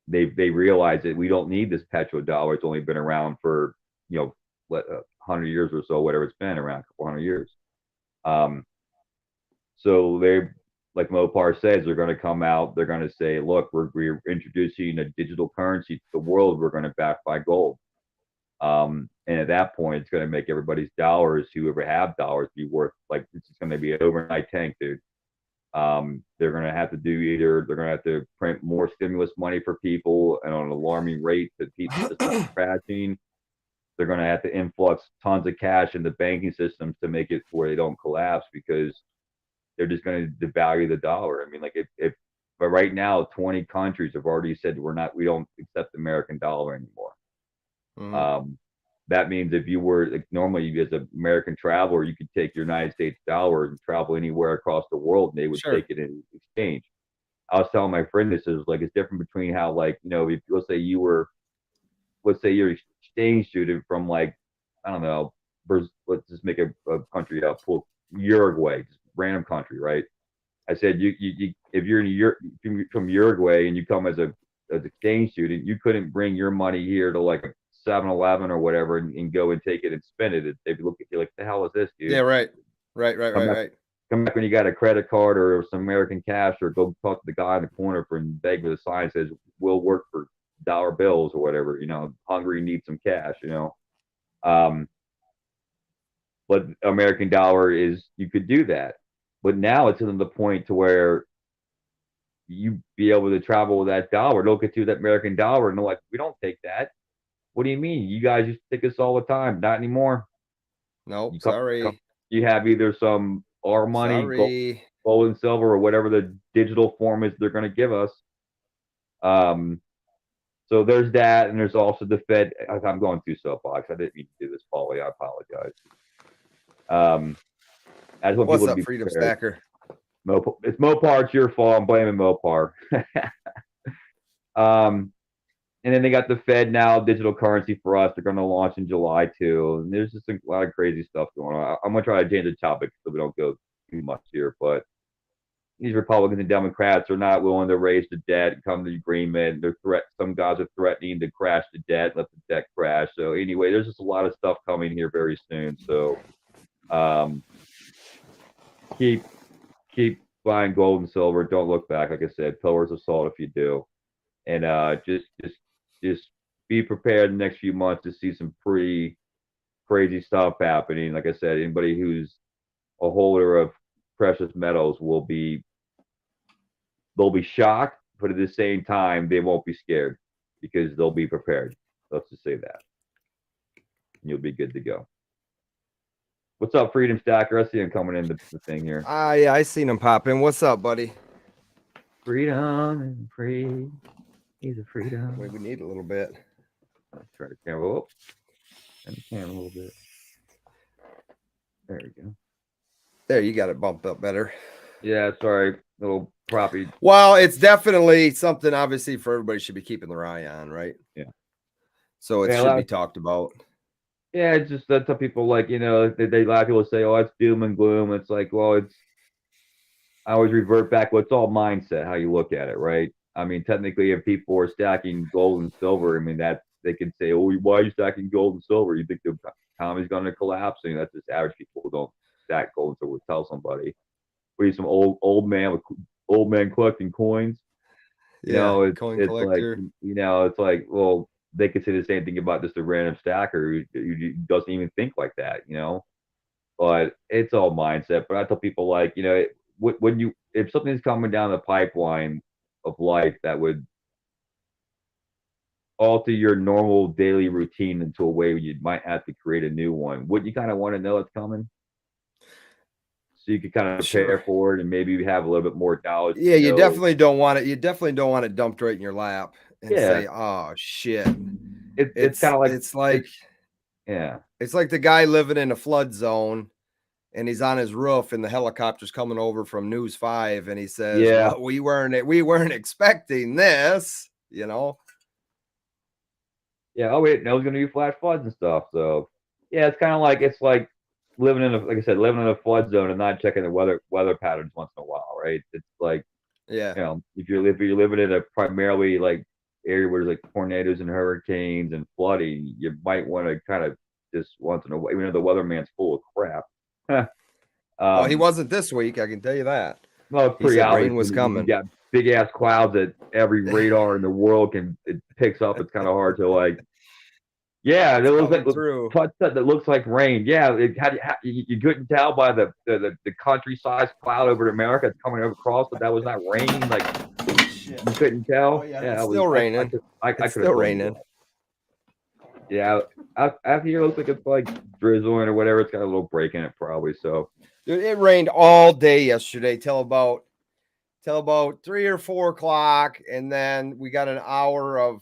They realize that we don't need this petrodollar. It's only been around for 100 years or so, whatever it's been around, a couple hundred years. So they, like Mopar says, they're going to come out. They're going to say, look, we're introducing a digital currency to the world. We're going to back by gold. And at that point, it's going to make everybody's dollars, whoever have dollars, be worth, like, it's just going to be an overnight tank, dude. They're going to have to they're going to have to print more stimulus money for people and on an alarming rate to keep the system crashing. They're going to have to influx tons of cash in the banking systems to make it where they don't collapse, because they're just going to devalue the dollar. I mean, like, but right now, 20 countries have already said we don't accept the American dollar anymore. Mm-hmm. That means if you were, like, normally as an American traveler, you could take your United States dollar and travel anywhere across the world, and they would take it in exchange. I was telling my friend this is like, it's different between how, like, if let's say you're exchange student from, like, I don't know, let's just make a country up, Uruguay, just random country, right? I said if you're from Uruguay and you come as exchange student, you couldn't bring your money here to like a 7-Eleven or whatever and go and take it and spend it. They'd look at you like, the hell is this, dude? Yeah, right. Come back when you got a credit card or some American cash, or go talk to the guy in the corner and beg with a sign that says, we'll work for dollar bills or whatever, hungry, need some cash, but American dollar is, you could do that. But now it's to the point to where you be able to travel with that dollar. They'll get you that American dollar and they're like, we don't take that. What do you mean? You guys used to take us all the time. Not anymore. No, sorry. You have either some our money, gold and silver, or whatever the digital form is they're going to give us. So there's that, and there's also the Fed. I'm going through soapbox. I didn't mean to do this, Paulie. I apologize. I just want What's people up, to be Freedom prepared. Stacker? It's Mopar. It's your fault. I'm blaming Mopar. And then they got the Fed now, digital currency for us. They're going to launch in July too. And there's just a lot of crazy stuff going on. I'm going to try to change the topic so we don't go too much here. But these Republicans and Democrats are not willing to raise the debt and come to the agreement. Some guys are threatening to crash the debt, let the debt crash. So anyway, there's just a lot of stuff coming here very soon. So keep buying gold and silver. Don't look back. Like I said, pillars of salt if you do. And just be prepared in the next few months to see some pretty crazy stuff happening. Like I said, anybody who's a holder of precious metals they'll be shocked, but at the same time, they won't be scared because they'll be prepared. Let's just say that. And you'll be good to go. What's up, Freedom Stacker? I see him coming into the thing here. Yeah, I seen him pop in. What's up, buddy? Freedom and free. He's a freedom. Wait, we need a little bit. Let's try the camera up. And the camera a little bit. There we go. There, you got it bumped up better. Yeah, sorry. Little proppy. Well, it's definitely something, obviously, for everybody should be keeping their eye on, right? Yeah. So it should be talked about. Yeah, it's just that's how people like, they a lot of people say, oh, it's doom and gloom. It's like, well, I always revert back. Well, it's all mindset, how you look at it, right? I mean, technically, if people are stacking gold and silver, I mean, they can say, oh, why are you stacking gold and silver? You think the economy's going to collapse? And that's just average people who don't stack gold and silver. Tell somebody. What are you, some old man collecting coins? Coin collector. Like, it's like, well, they could say the same thing about just a random stacker who doesn't even think like that, But it's all mindset. But I tell people, like, if something's coming down the pipeline of life that would alter your normal daily routine into a way where you might have to create a new one? Would you kind of want to know it's coming so you can kind of prepare Sure. for it and maybe have a little bit more knowledge Yeah, to you know? definitely don't want it. You definitely don't want it dumped right in your lap and Yeah, say, "Oh shit." it's kind of like It's like yeah, it's like the guy living in a flood zone and he's on his roof and the helicopter's coming over from News 5 and he says, yeah, "Well, we weren't expecting this," you know? yeah. Oh wait, no, it's gonna be flash floods and stuff. So yeah, it's like living in a like I said, living in a flood zone and not checking the weather patterns once in a while, right? It's like Yeah. if you're living in a primarily like area where there's like tornadoes and hurricanes and flooding, you might want to kind of just once in a while, even though the weatherman's full of crap. Well, he um, wasn't this week, I can tell you that. well, it's He pretty said obvious rain was when you coming. got big ass clouds that every radar in the world can it picks up. It's kind of hard to like. Yeah, it It's looks probably like true. that looks like rain. Yeah, you couldn't tell by the country-sized cloud over America coming across that was not rain. Like Shit. you couldn't Oh tell. yeah, Yeah, it's I was. still raining. I It's could have still told you raining. that. Yeah, out here it looks like it's like drizzling or whatever. It's got a little break in it probably. So Dude, it rained all day yesterday till about 3 or 4 o'clock, and then we got an hour of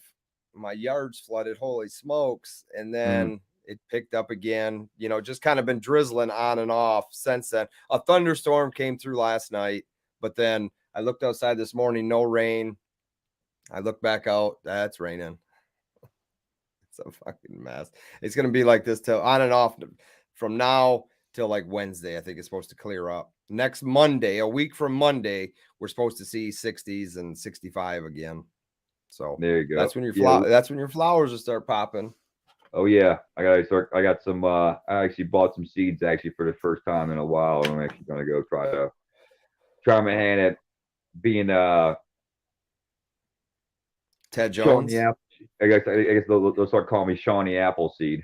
my yard's flooded. Holy smokes! And mm, then it picked up again. Just kind of been drizzling on and off since then. A thunderstorm came through last night, but then I looked outside this morning, no rain. I looked back out, that's raining. It's a fucking mess. It's gonna be like this till on and off from now till like Wednesday. I think it's supposed to clear up. Next Monday, a week from Monday, we're supposed to see 60s and 65 again. So there you go. that's when your Yeah. that's when your flowers will start popping. Oh yeah. I got some. I actually bought some seeds actually for the first time in a while. I'm actually gonna go try my hand at being Ted Shawnee Jones. Apple. I guess they'll start calling me Shawnee Appleseed.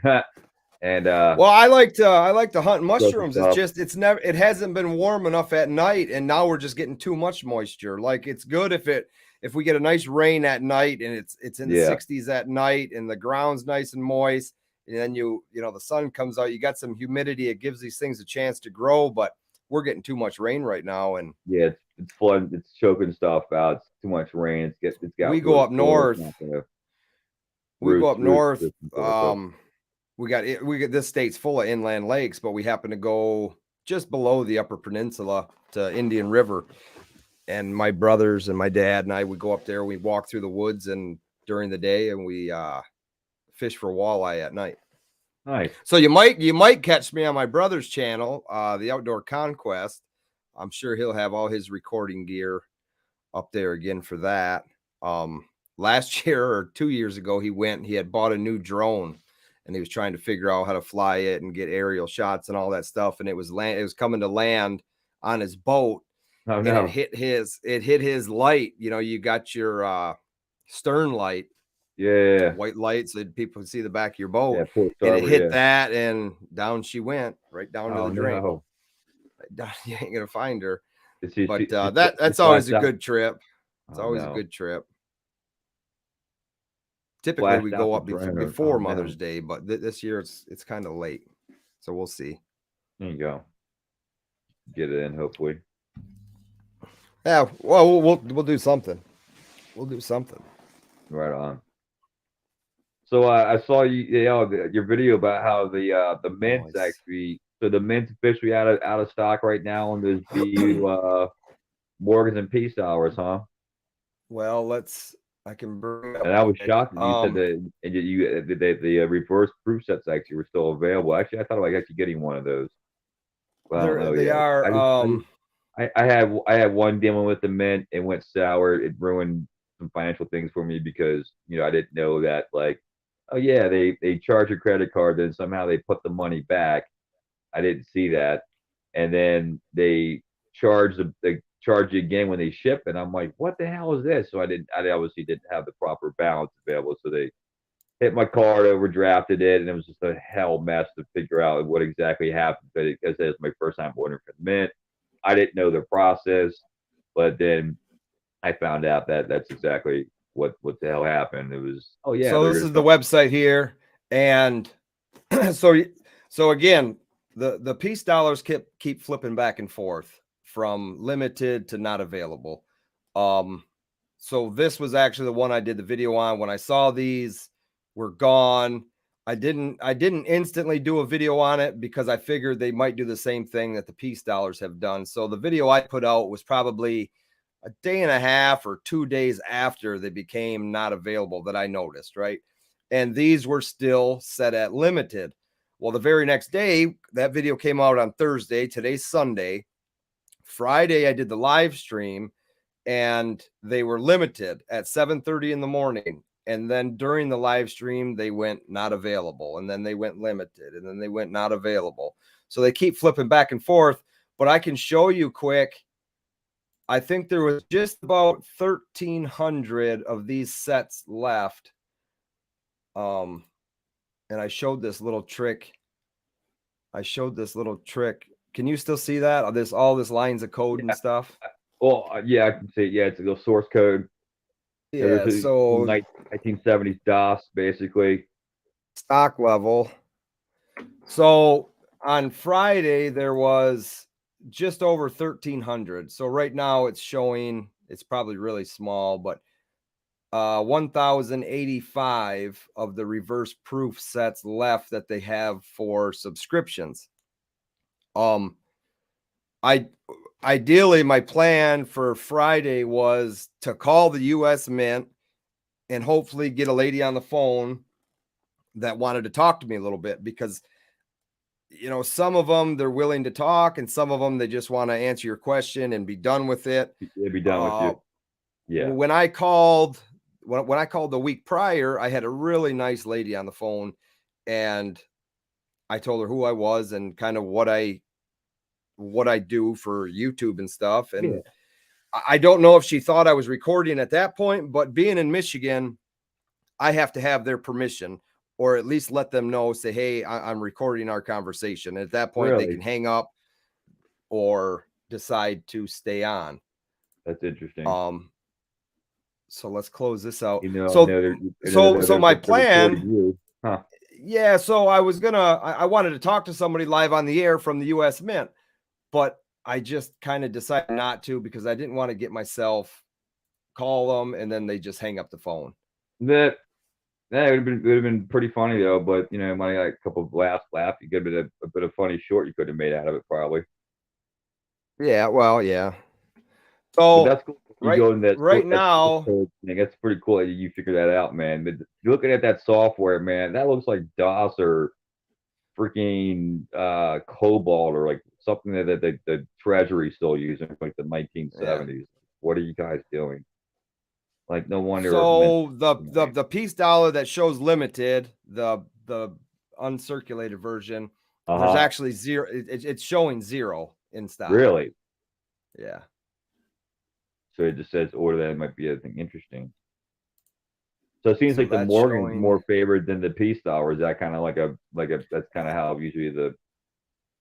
And Well, I like to hunt grow some mushrooms. It's stuff. just it hasn't been warm enough at night, and now we're just getting too much moisture. Like it's good if we get a nice rain at night and it's in the Yeah. 60s at night and the ground's nice and moist, and then the sun comes out, you got some humidity, it gives these things a chance to grow, but we're getting too much rain right now, and Yeah. It's flooding. It's choking stuff out. It's too much rain. It's we got go roots up to it. It's north. not gonna We go up roots north. system to it. So We get this state's full of inland lakes, but we happen to go just below the Upper Peninsula to Indian River. And my brothers and my dad and I would go up there. We walk through the woods and during the day, and we fish for walleye at night. nice. So you might catch me on my brother's channel, the Outdoor Conquest. I'm sure he'll have all his recording gear up there again for that. Last year or 2 years ago, he had bought a new drone and he was trying to figure out how to fly it and get aerial shots and all that stuff. And it was coming to land on his boat, Oh and no. it hit his light. You got your stern light, Yeah. white light, so that people can see the back of your boat. Yeah. Poor And it starboard. hit Yeah. that, and down she went, right down to Oh the drain. no. Right down, you ain't gonna find her. She, But she, she, she that's always flashed a out. good trip. It's Oh always a no. good trip. Typically, we Flashed out go the up drone. before Oh Mother's no. Day, but this year it's kind of late, so we'll see. There you go. Get it in, hopefully. Yeah, well, we'll do something. We'll do something. Right on. So I saw your video about how the mint's Nice. actually the mint's officially out of stock right now on those BU Morgans and Peace hours, huh? Well, I can bring And up. I was shocked that you said that and the reverse proof sets actually were still available. Actually, I thought about actually getting one of those. Well, I don't know They yet. are. I had one dealing with the mint. It went sour. It ruined some financial things for me because I didn't know that like, oh yeah, they charge your credit card, then somehow they put the money back. I didn't see that, and then they charge you again when they ship, and I'm like, what the hell is this? So I obviously didn't have the proper balance available, so they hit my card, overdrafted it, and it was just a hell mess to figure out what exactly happened. But because it was my first time ordering from the mint, I didn't know the process, but then I found out that that's exactly what the hell happened. It was, oh yeah. So this is the website here, and so again, the peace dollars keep flipping back and forth from limited to not available. So this was actually the one I did the video on. When I saw these were gone, I didn't instantly do a video on it because I figured they might do the same thing that the peace dollars have done. So the video I put out was probably a day and a half or 2 days after they became not available that I noticed, right? And these were still set at limited. Well, the very next day, that video came out on Thursday. Today's Sunday. Friday, I did the live stream, and they were limited at 7:30 in the morning. And then during the live stream, they went not available. And then they went limited. And then they went not available. So they keep flipping back and forth. But I can show you quick. I think there was just about 1,300 of these sets left. And I showed this little trick. Can you still see that? All this lines of code and stuff? Well, yeah, I can see. Yeah, it's a source code. Yeah, so 1970s DOS, basically. Stock level. So on Friday, there was just over 1,300. So right now it's showing, it's probably really small, but 1,085 of the reverse proof sets left that they have for subscriptions. Ideally, my plan for Friday was to call the US Mint and hopefully get a lady on the phone that wanted to talk to me a little bit, because some of them they're willing to talk, and some of them they just want to answer your question and be done with it. Yeah, be done with you. Yeah. When I called the week prior, I had a really nice lady on the phone, and I told her who I was and kind of what I do for YouTube and stuff. And yeah. I don't know if she thought I was recording at that point, but being in Michigan, I have to have their permission, or at least let them know, say, hey, I'm recording our conversation. At that point, They can hang up or decide to stay on. That's interesting. So let's close this out. So my plan, yeah. So I wanted to talk to somebody live on the air from the US Mint, but I just kind of decided not to, because I didn't want to get myself call them and then they just hang up the phone. That would have been pretty funny though. But might like a couple of laugh. You get a bit of funny short you could have made out of it probably. Yeah. Well, yeah. So that's cool. Right now, that's pretty cool that you figure that out, man. But looking at that software, man, that looks like DOS or freaking Cobalt, or like something that the Treasury still using, like the 1970s. Yeah. What are you guys doing? Like, no wonder. So the peace dollar that shows limited, the uncirculated version, there's actually zero. It's showing zero in stock. Really? Yeah. So it just says order that. It might be anything interesting. So it seems like the Morgan's more favored than the peace dollar. Is that kind of like a that's kind of how usually the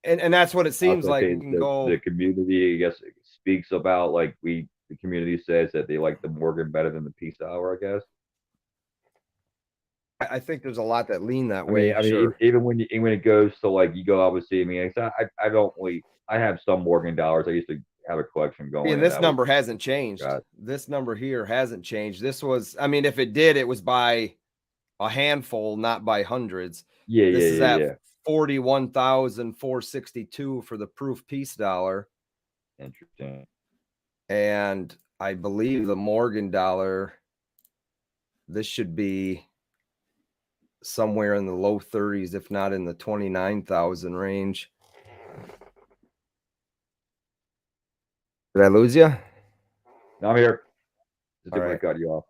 and that's what it seems like. The community, I guess, speaks about, like, the community says that they like the Morgan better than the peace dollar, I guess. I think there's a lot that lean that way. I mean, even when it goes to, like, you go obviously. I mean, I don't really. I have some Morgan dollars. I used to have a collection going. And this number hasn't changed. This number here hasn't changed. This was, I mean, if it did, it was by a handful, not by hundreds. Yeah, this is at 41,462 for the proof peace dollar. Interesting. And I believe the Morgan dollar, this should be somewhere in the low 30s, if not in the 29,000 range. Did I lose you? No, I'm here. Just didn't cut you off.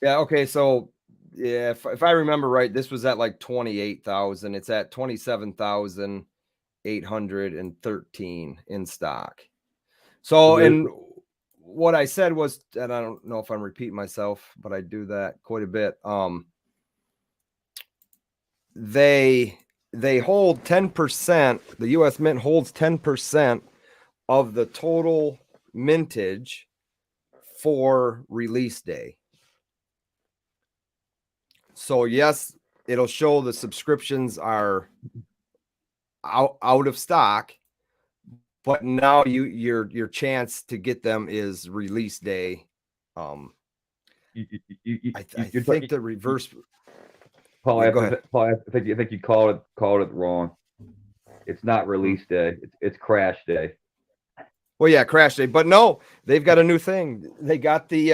Yeah. Okay. So yeah, if I remember right, this was at like 28,000. It's at 27,813 in stock. So, and what I said was, and I don't know if I'm repeating myself, but I do that quite a bit. They hold 10%. The US Mint holds 10% of the total mintage for release day. So yes, it'll show the subscriptions are out of stock, but now your chance to get them is release day. I think the reverse. Paul, Yeah, go ahead. Paul, I think you called it wrong. It's not release day. It's crash day. Well, yeah, crash day, but no, they've got a new thing. They got the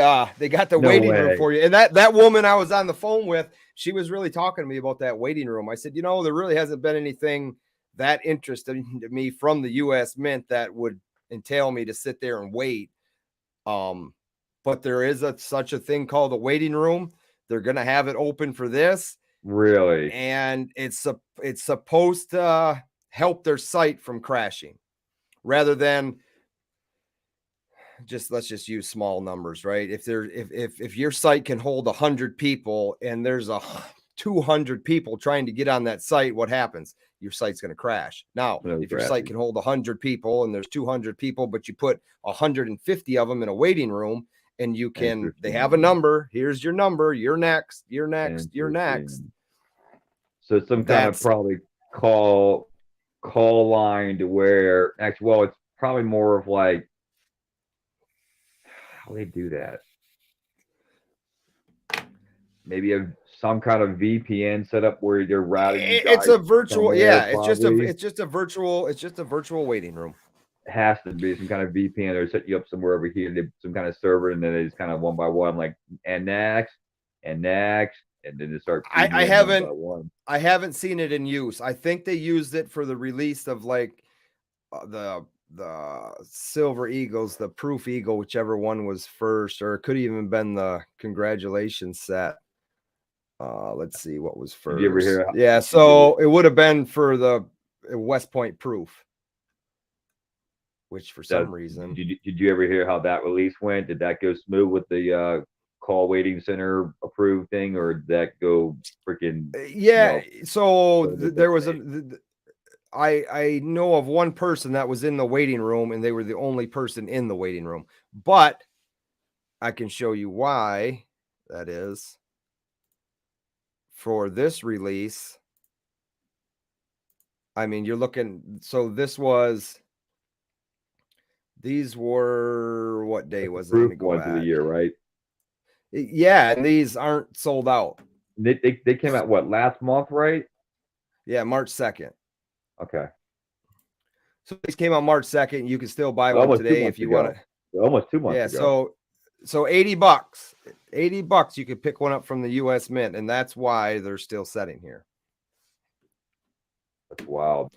waiting room for you. And that woman I was on the phone with, she was really talking to me about that waiting room. I said, there really hasn't been anything that interesting to me from the U.S. Mint that would entail me to sit there and wait. But there is such a thing called a waiting room. They're going to have it open for this. Really? And it's supposed to help their site from crashing rather than let's just use small numbers, right? If your site can hold 100 people and there's 200 people trying to get on that site, what happens? Your site's going to crash. Now, if your site can hold 100 people and there's 200 people, but you put 150 of them in a waiting room and they have a number. Here's your number. You're next. You're next. You're next. So some kind of probably call line to where it's probably more of like, how they do that? Maybe some kind of VPN setup where you're routing. It's a virtual, it's just a virtual waiting room. It has to be some kind of VPN or set you up somewhere over here, some kind of server, and then they just kind of one by one, like and next, and then they start. I haven't seen it in use. I think they used it for the release of like the Silver Eagles, the Proof Eagle, whichever one was first, or it could even been the Congratulations set. Let's see what was first. Did you ever hear? Yeah, so it would have been for the West Point Proof, which for some reason. Did you ever hear how that release went? Did that go smooth with the call waiting center approved thing, or did that go freaking? Yeah, so there was I know of one person that was in the waiting room, and they were the only person in the waiting room. But I can show you why that is. For this release, I mean, you're looking. So these were, what day was it? Proof ones of the year, right? Yeah, and these aren't sold out. They came out what, last month, right? Yeah, March 2nd. Okay. So these came out March 2nd. You can still buy one today if you want to. Almost 2 months ago. So $80. $80 you could pick one up from the US Mint, and that's why they're still sitting here. That's wild.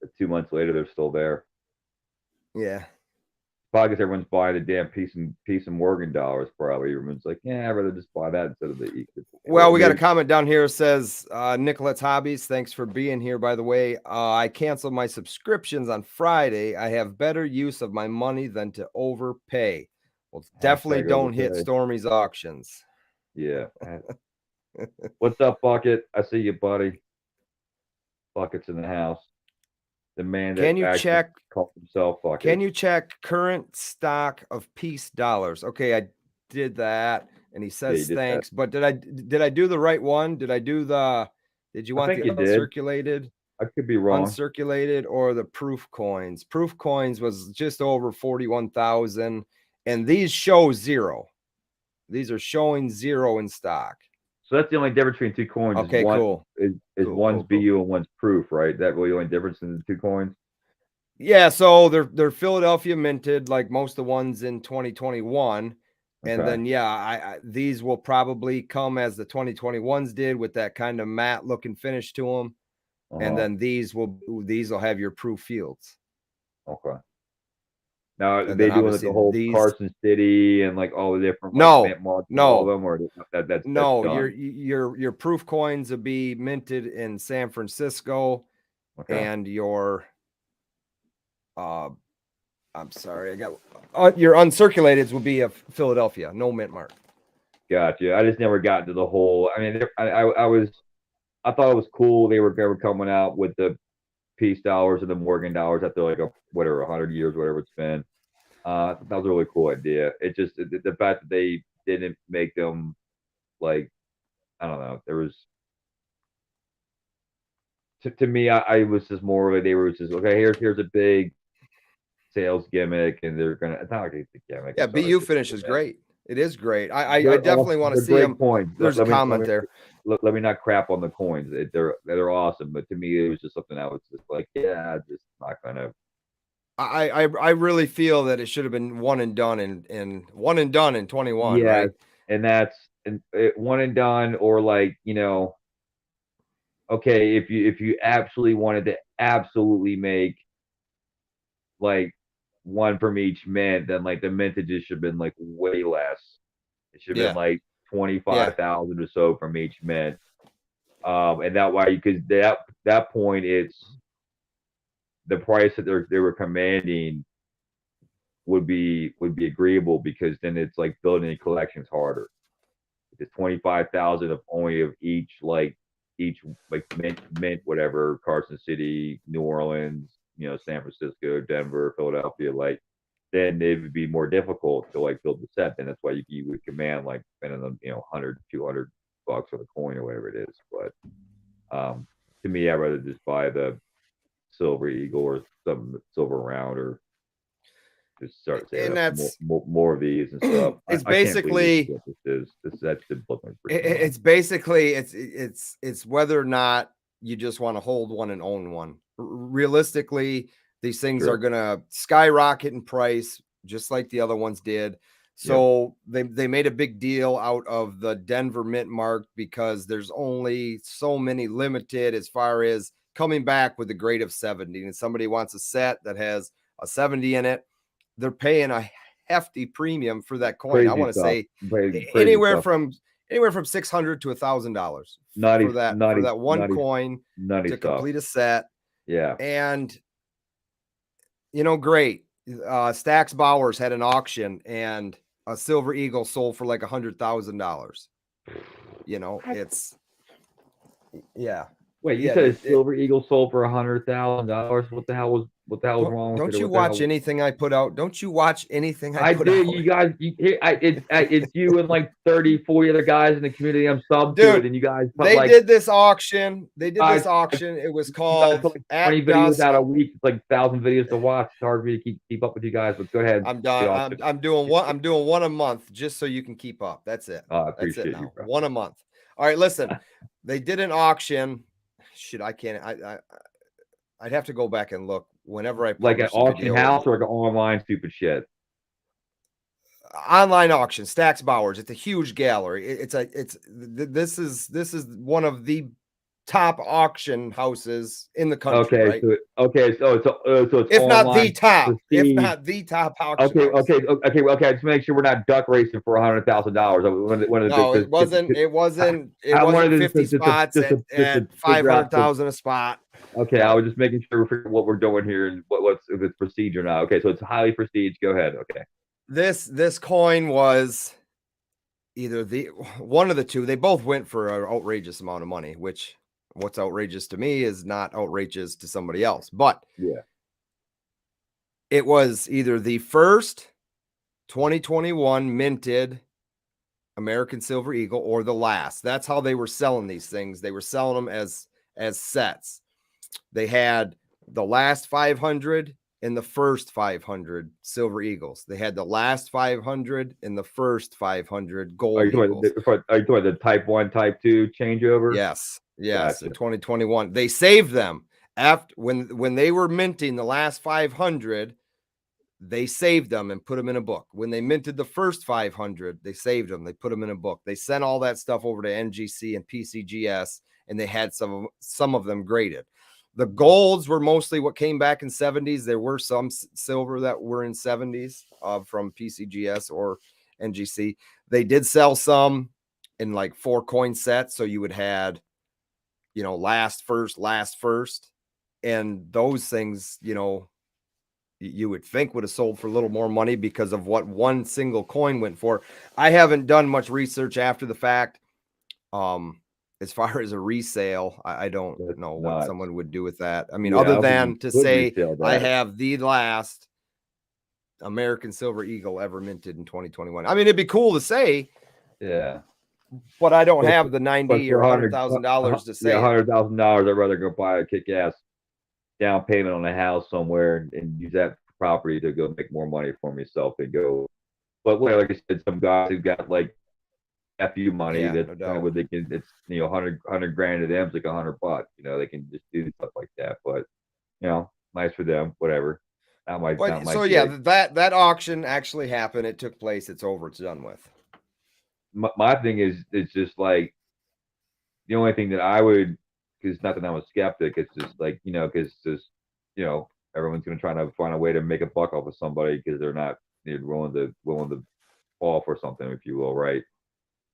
But 2 months later, they're still there. Yeah. Probably because everyone's buying a damn piece of Morgan dollars. Probably everyone's like, yeah, I'd rather just buy that instead of the. Well, we got a comment down here that says, Nicolette's Hobbies, thanks for being here, by the way. I canceled my subscriptions on Friday. I have better use of my money than to overpay. Well, definitely don't hit Stormy's auctions. Yeah. What's up, Bucket? I see you, buddy. Bucket's in the house. The man that called himself Bucket. Can you check current stock of peace dollars? Okay, I did that, and he says thanks. But did I do the right one? Did you want the uncirculated? I could be wrong. Uncirculated or the proof coins? Proof coins was just over 41,000, and these show zero. These are showing zero in stock. So that's the only difference between two coins. Okay, cool. One's BU and one's proof, right? That really the only difference in the two coins. Yeah, so they're Philadelphia minted like most of the ones in 2021. Okay. And then these will probably come as the 2021s did with that kind of matte looking finish to them. And then these will have your proof fields. Okay. Now they doing the whole Carson City and like all the different all of them, or that's your proof coins will be minted in San Francisco, and your I'm sorry, I got your uncirculated will be of Philadelphia, no mint mark. Gotcha. I just never got into the whole. I mean, I thought it was cool. They were coming out with the peace dollars and the Morgan dollars after like 100 years, whatever it's been. That was a really cool idea. It just the fact that they didn't make them like I don't know. There was to me, I was just more like they were just okay. Here's a big sales gimmick, and they're gonna. It's not like it's a gimmick. Yeah, I'm sorry, BU finish is great. It is great. I they're definitely awesome. want to They're see great them. coins. There's a comment there. Let me not crap on the coins. They're awesome, but to me, it was just something I was just like, yeah, just not gonna. I really feel that it should have been one and done in 21, Yeah, right? and that's one and done, or like okay, if you absolutely wanted to absolutely make like one from each mint, then like the mintages should have been like way less. It should have been Yeah. like Yeah. 25,000 or so from each mint. And that way, because that point, it's the price that they were commanding would be agreeable, because then it's like building a collection's harder. It's 25,000 of only of each like mint whatever, Carson City, New Orleans, San Francisco, Denver, Philadelphia, like then it would be more difficult to like build the set. And that's why you would command like spending them 100 200 bucks for the coin or whatever it is. But to me, I'd rather just buy the Silver Eagle or some Silver Round, or just start And saving up that's more of these and stuff. it's I can't believe basically what this is. That's the it's basically it's whether or not you just want to hold one and own one. Realistically, these things Sure. are gonna skyrocket in price, just like the other ones did. So they made a big deal out of the Denver mint mark because there's only so many limited as far as coming back with the grade of 70. And somebody wants a set that has a 70 in it, they're paying a hefty premium for that coin. Crazy I want to say crazy anywhere stuff. from $600 to $1,000 Nutty, for that one coin to complete a set. Yeah. And great. Stax Bowers had an auction and a Silver Eagle sold for like $100,000. It's Wait, you said a Silver Eagle sold for $100,000? What the hell was wrong with it? Don't you watch anything I put out? Don't you watch anything I put do. out? You guys, it's you and like 30, 40 other guys in the community I'm subbed to it, and you guys did this auction. It was called like 20 videos out a week. It's like 1,000 videos to watch. It's hard for me to keep up with you guys, but go ahead. I'm done. I'm doing one a month just so you can keep up. That's it. I appreciate That's it now. You, one a month. All right, listen. They did an auction. Shit, I can't. I'd have to go back and look whenever I like an auction house or like an online stupid shit. Online auction, Stax Bowers. It's a huge gallery. This is one of the top auction houses in the country. Okay, right? So it's if not the top, if not the top auction. Okay. Just make sure we're not duck racing for $100,000. No, it wasn't. It wasn't 50 spots at 500,000 a spot. Okay, I was just making sure what we're doing here and what's if it's prestige or not. Okay, so it's highly prestige. Go ahead. Okay. This coin was either one of the two. They both went for an outrageous amount of money, which what's outrageous to me is not outrageous to somebody else. But yeah, it was either the first 2021 minted American Silver Eagle or the last. That's how they were selling these things. They were selling them as sets. They had the last 500 and the first 500 Silver Eagles. They had the last 500 and the first 500 gold Eagles. Are you talking the type 1, type 2 changeover? Yes. Gotcha. In 2021. They saved them after when they were minting the last 500. They saved them and put them in a book. When they minted the first 500, they saved them. They put them in a book. They sent all that stuff over to NGC and PCGS, and they had some of them graded. The golds were mostly what came back in 70s. There were some silver that were in 70s from PCGS or NGC. They did sell some in like 4 coin sets. So you would had, last, first. And those things, you would think would have sold for a little more money because of what one single coin went for. I haven't done much research after the fact. As far as a resale, I don't know what someone would do with that. I mean, other than to say I have the last American Silver Eagle ever minted in 2021. I mean, it'd be cool to say. Yeah. But I don't But, have the but 90 for or $100,000 to say yeah, it. $100,000, I'd rather go buy a kick-ass down payment on a house somewhere and use that property to go make more money for myself and go. But like I said, some guys who got like FU money Yeah, that's no kind of doubt. what they can. It's 100 grand to them. It's like $100. They can just do stuff like that. But nice for them. Whatever. Not But my so yeah, gig. that auction actually happened. It took place. It's over. It's done with. My thing is, it's just like the only thing that I would, because not that I'm a skeptic, it's just like, because just, everyone's going to try to find a way to make a buck off of somebody because they're willing to fall for something, if you will, right?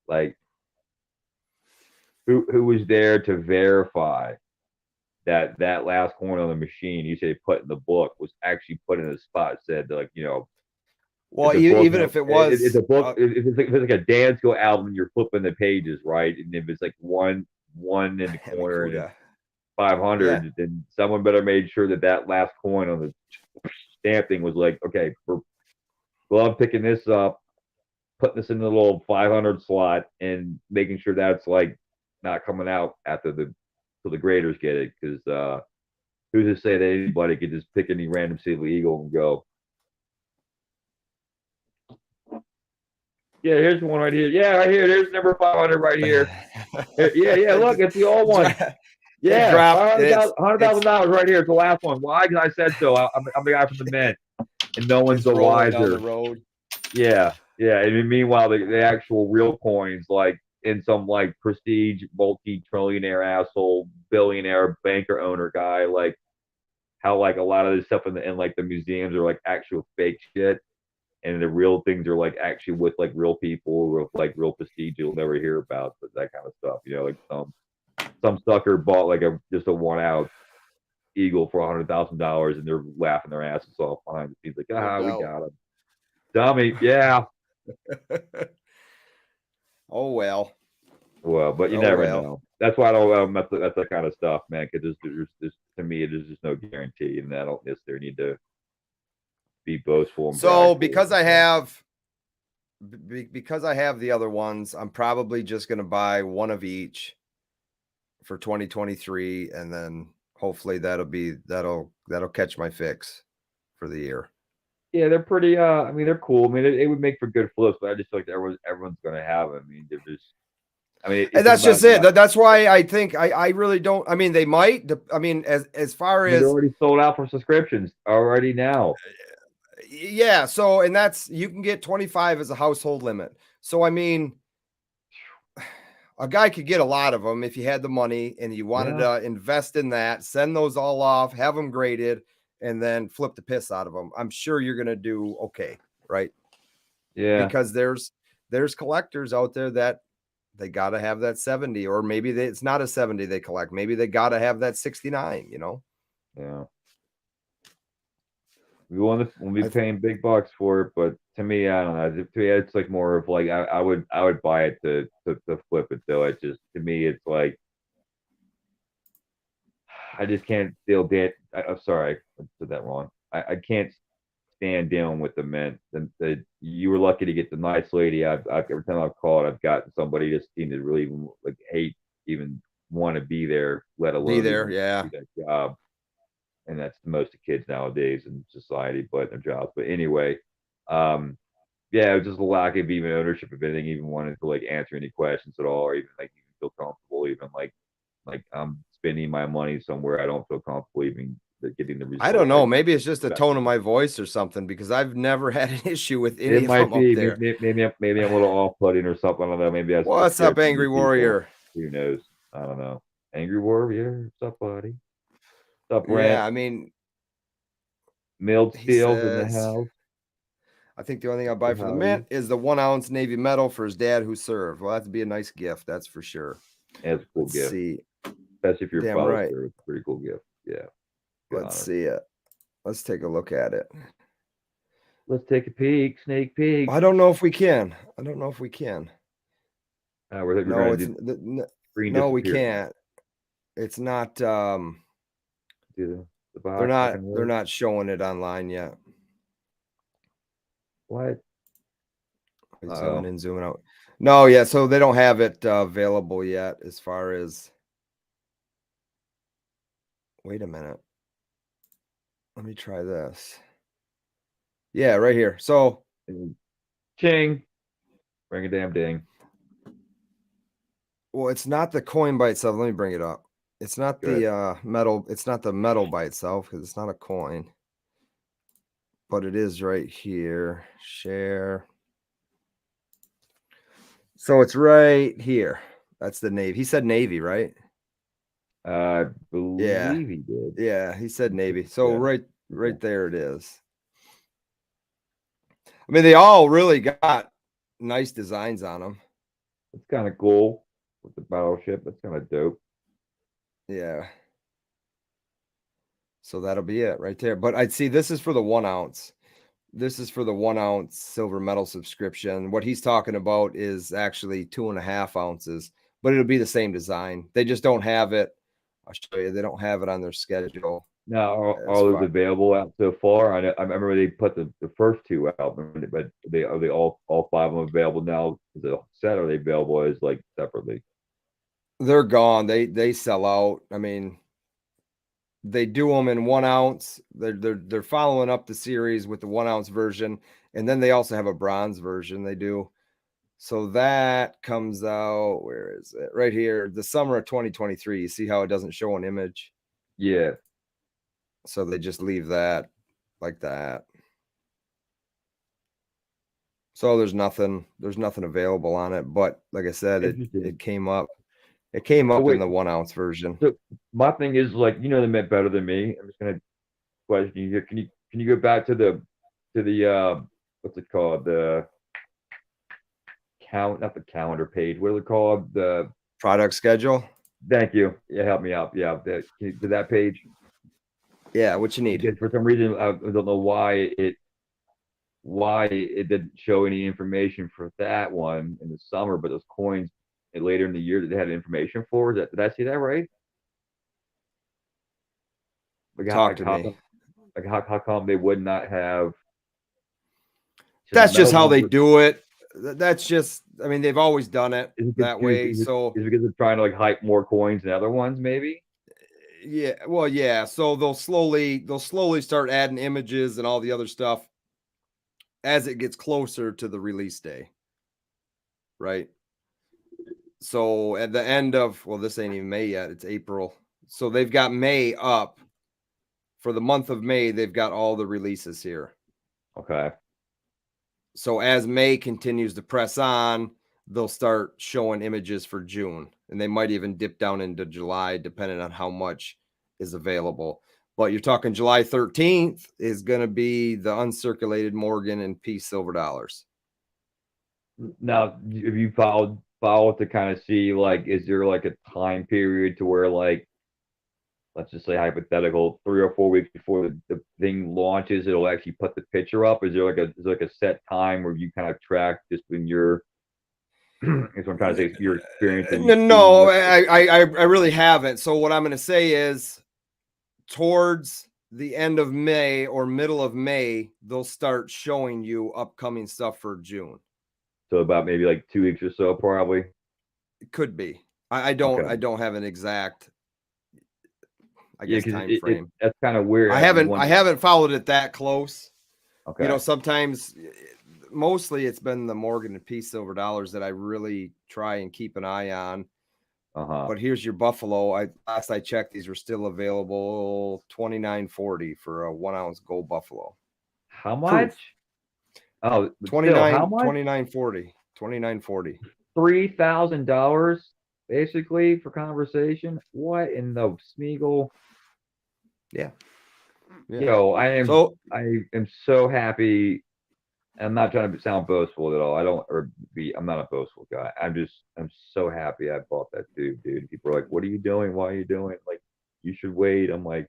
Like, who was there to verify that last coin on the machine you say put in the book was actually put in a spot said like, Well, it's a book. even if it It's was, a book. If it's like a Dansko album, you're flipping the pages, right? And if it's like one in the corner and Hamakuda. 500, Yeah. then someone better made sure that last coin on the stamp thing was like, okay, we're glove picking this up, putting this in the little 500 slot, and making sure that's like not coming out after till the graders get it. Because who's to say that anybody could just pick any random silly eagle and go, yeah, here's one right here. Yeah, right here. There's number 500 right here. Yeah. Look, it's the old one. It Yeah, dropped. $100,000 right here. It's the last one. Why? Because I said so. I'm the guy from the Mint, and no one's It's the rolling down the wiser. road. Yeah. And meanwhile, the actual real coins, like in some like prestige multi-trillionaire asshole billionaire banker owner guy, like how like a lot of this stuff in like the museums are like actual fake shit, and the real things are like actually with like real people with like real prestige you'll never hear about, but that kind of stuff. Like some sucker bought like just a 1 ounce eagle for $100,000 and they're laughing their asses off behind the scenes like, No we doubt. got him, dummy. Yeah. Oh well. Well, but you never know. That's why I don't. That's that kind of stuff, man. Because there's to me, there's just no guarantee, and I don't necessarily need to be boastful and So brag. because I have the other ones, I'm probably just going to buy one of each for 2023, and then hopefully that'll catch my fix for the year. Yeah, they're pretty. I mean, they're cool. I mean, it would make for good flips, but I just feel like everyone's going to have them. I mean, they're just. I mean, And that's just it. That's why I think I really don't. I mean, they might. I mean, as far as they're already sold out for subscriptions already now. Yeah. So, and that's, you can get 25 as a household limit. So, I mean, a guy could get a lot of them if you had the money and you wanted to invest in that, send those all off, have them graded, and then flip the piss out of them. I'm sure you're going to do okay. Right. Yeah. Because there's collectors out there that they got to have that 70, or maybe it's not a 70 they collect. Maybe they got to have that 69, Yeah. We'll be paying big bucks for it, but to me, I don't know. To me, it's like more of like I would buy it to flip it though. It just, to me, it's like I just can't deal. I'm sorry, I said that wrong. I can't stand dealing with the Mint. You were lucky to get the nice lady. Every time I've called, I've gotten somebody just seemed to really like hate, even want to be there, let alone be there. Yeah. do that job. And that's the most of kids nowadays in society, but their jobs. But anyway, yeah, it was just a lack of even ownership of anything, even wanting to like answer any questions at all, or even like even feel comfortable, even like I'm spending my money somewhere I don't feel comfortable even getting the results. I don't know. Maybe it's just the tone of my voice or something, because I've never had an issue with any of them up there. Maybe I'm a little off-putting or something. I don't know. Maybe that's What's up, Angry Warrior? Who knows? I don't know. Angry Warrior, what's up, buddy? What's up, Brent? Yeah, I mean, milled steels in the house. I think the only thing I'll buy for the Mint is the 1 ounce Navy medal for his dad who served. Well, that'd be a nice gift, that's for sure. That's a cool gift. See, especially if you're damn right. It's a pretty cool gift. Yeah. Let's see it. Let's take a look at it. Let's take a peek. Sneak peek. I don't know if we can. No, we can't. It's not. They're not showing it online yet. What? Zooming in, zooming out. No, yeah, so they don't have it available yet as far as. Wait a minute. Let me try this. Yeah, right here. So, Ching. Ring a damn ding. well, it's not the coin by itself. Let me bring it up. It's not Good. the metal. It's not the metal by itself because it's not a coin. But it is right here. Share. So it's right here. That's the Navy. He said Navy, right? I Yeah. believe he did. Yeah, he said Navy. So Yeah. right there it is. I mean, they all really got nice designs on them. It's kind of cool with the battleship. That's kind of dope. Yeah. So that'll be it right there. But I'd see this is for the 1 ounce. This is for the 1 ounce silver medal subscription. What he's talking about is actually 2.5 ounces, but it'll be the same design. They just don't have it. I'll show you. They don't have it on their schedule. Now, are As those far available out so far? I remember they put the first two out, but are they all five of them available now as a set? Or are they available as like separately? they're gone. They sell out. I mean, they do them in 1 ounce. They're following up the series with the 1 ounce version, and then they also have a bronze version. They do. So that comes out. Where is it? Right here, the summer of 2023. You see how it doesn't show an image? Yeah. So they just leave that like that. So there's nothing available on it. But like I said, it came up. It came So up in wait, the 1 ounce version. so my thing is like the Met better than me. I'm just gonna question you here. Can you go back to the what's it called? The not the calendar page. What is it called? The Product schedule. thank you. Yeah, help me out. Yeah, to that page. Yeah, what you need. Because for some reason I don't know why it didn't show any information for that one in the summer, but those coins later in the year that they had information for. Did I see that right? Talk to me. How come they would not have? So the That's just metal how ones they do it. That's just, I mean, they've always done it is it that confused? way. So, Is it because they're trying to like hype more coins than other ones? Maybe. yeah, well, yeah. So they'll slowly start adding images and all the other stuff as it gets closer to the release day. Right. So at the end of, well, this ain't even May yet. It's April. So they've got May up. For the month of May, they've got all the releases here. Okay. So as May continues to press on, they'll start showing images for June, and they might even dip down into July depending on how much is available. But you're talking July 13th is going to be the uncirculated Morgan and Peace silver dollars. Now, have you follow to kind of see like, is there like a time period to where like, let's just say hypothetical, 3 or 4 weeks before the thing launches, it'll actually put the picture up? Is there like a set time where you kind of track just when you're, is what I'm trying to say, your experience and you see No, what? I really haven't. So what I'm going to say is towards the end of May or middle of May, they'll start showing you upcoming stuff for June. So about maybe like 2 weeks or so, probably. It could be. I Okay. don't have an exact, I Yeah, guess, because time frame. that's kind of weird. I I just haven't followed it that close. You know, okay. sometimes mostly it's been the Morgan and Peace silver dollars that I really try and keep an eye on. Uh-huh. But here's your Buffalo. Last I checked, these were still available $29.40 for a 1 ounce gold Buffalo. How Proof. much? Oh, but still, how much? $29.40. $3,000 basically for conversation. What in the Smeagol? Yeah. Yo, So I am so happy. I'm not trying to sound boastful at all. I'm not a boastful guy. I'm so happy I bought that dude. People are like, what are you doing? Why are you doing it? Like, you should wait. I'm like,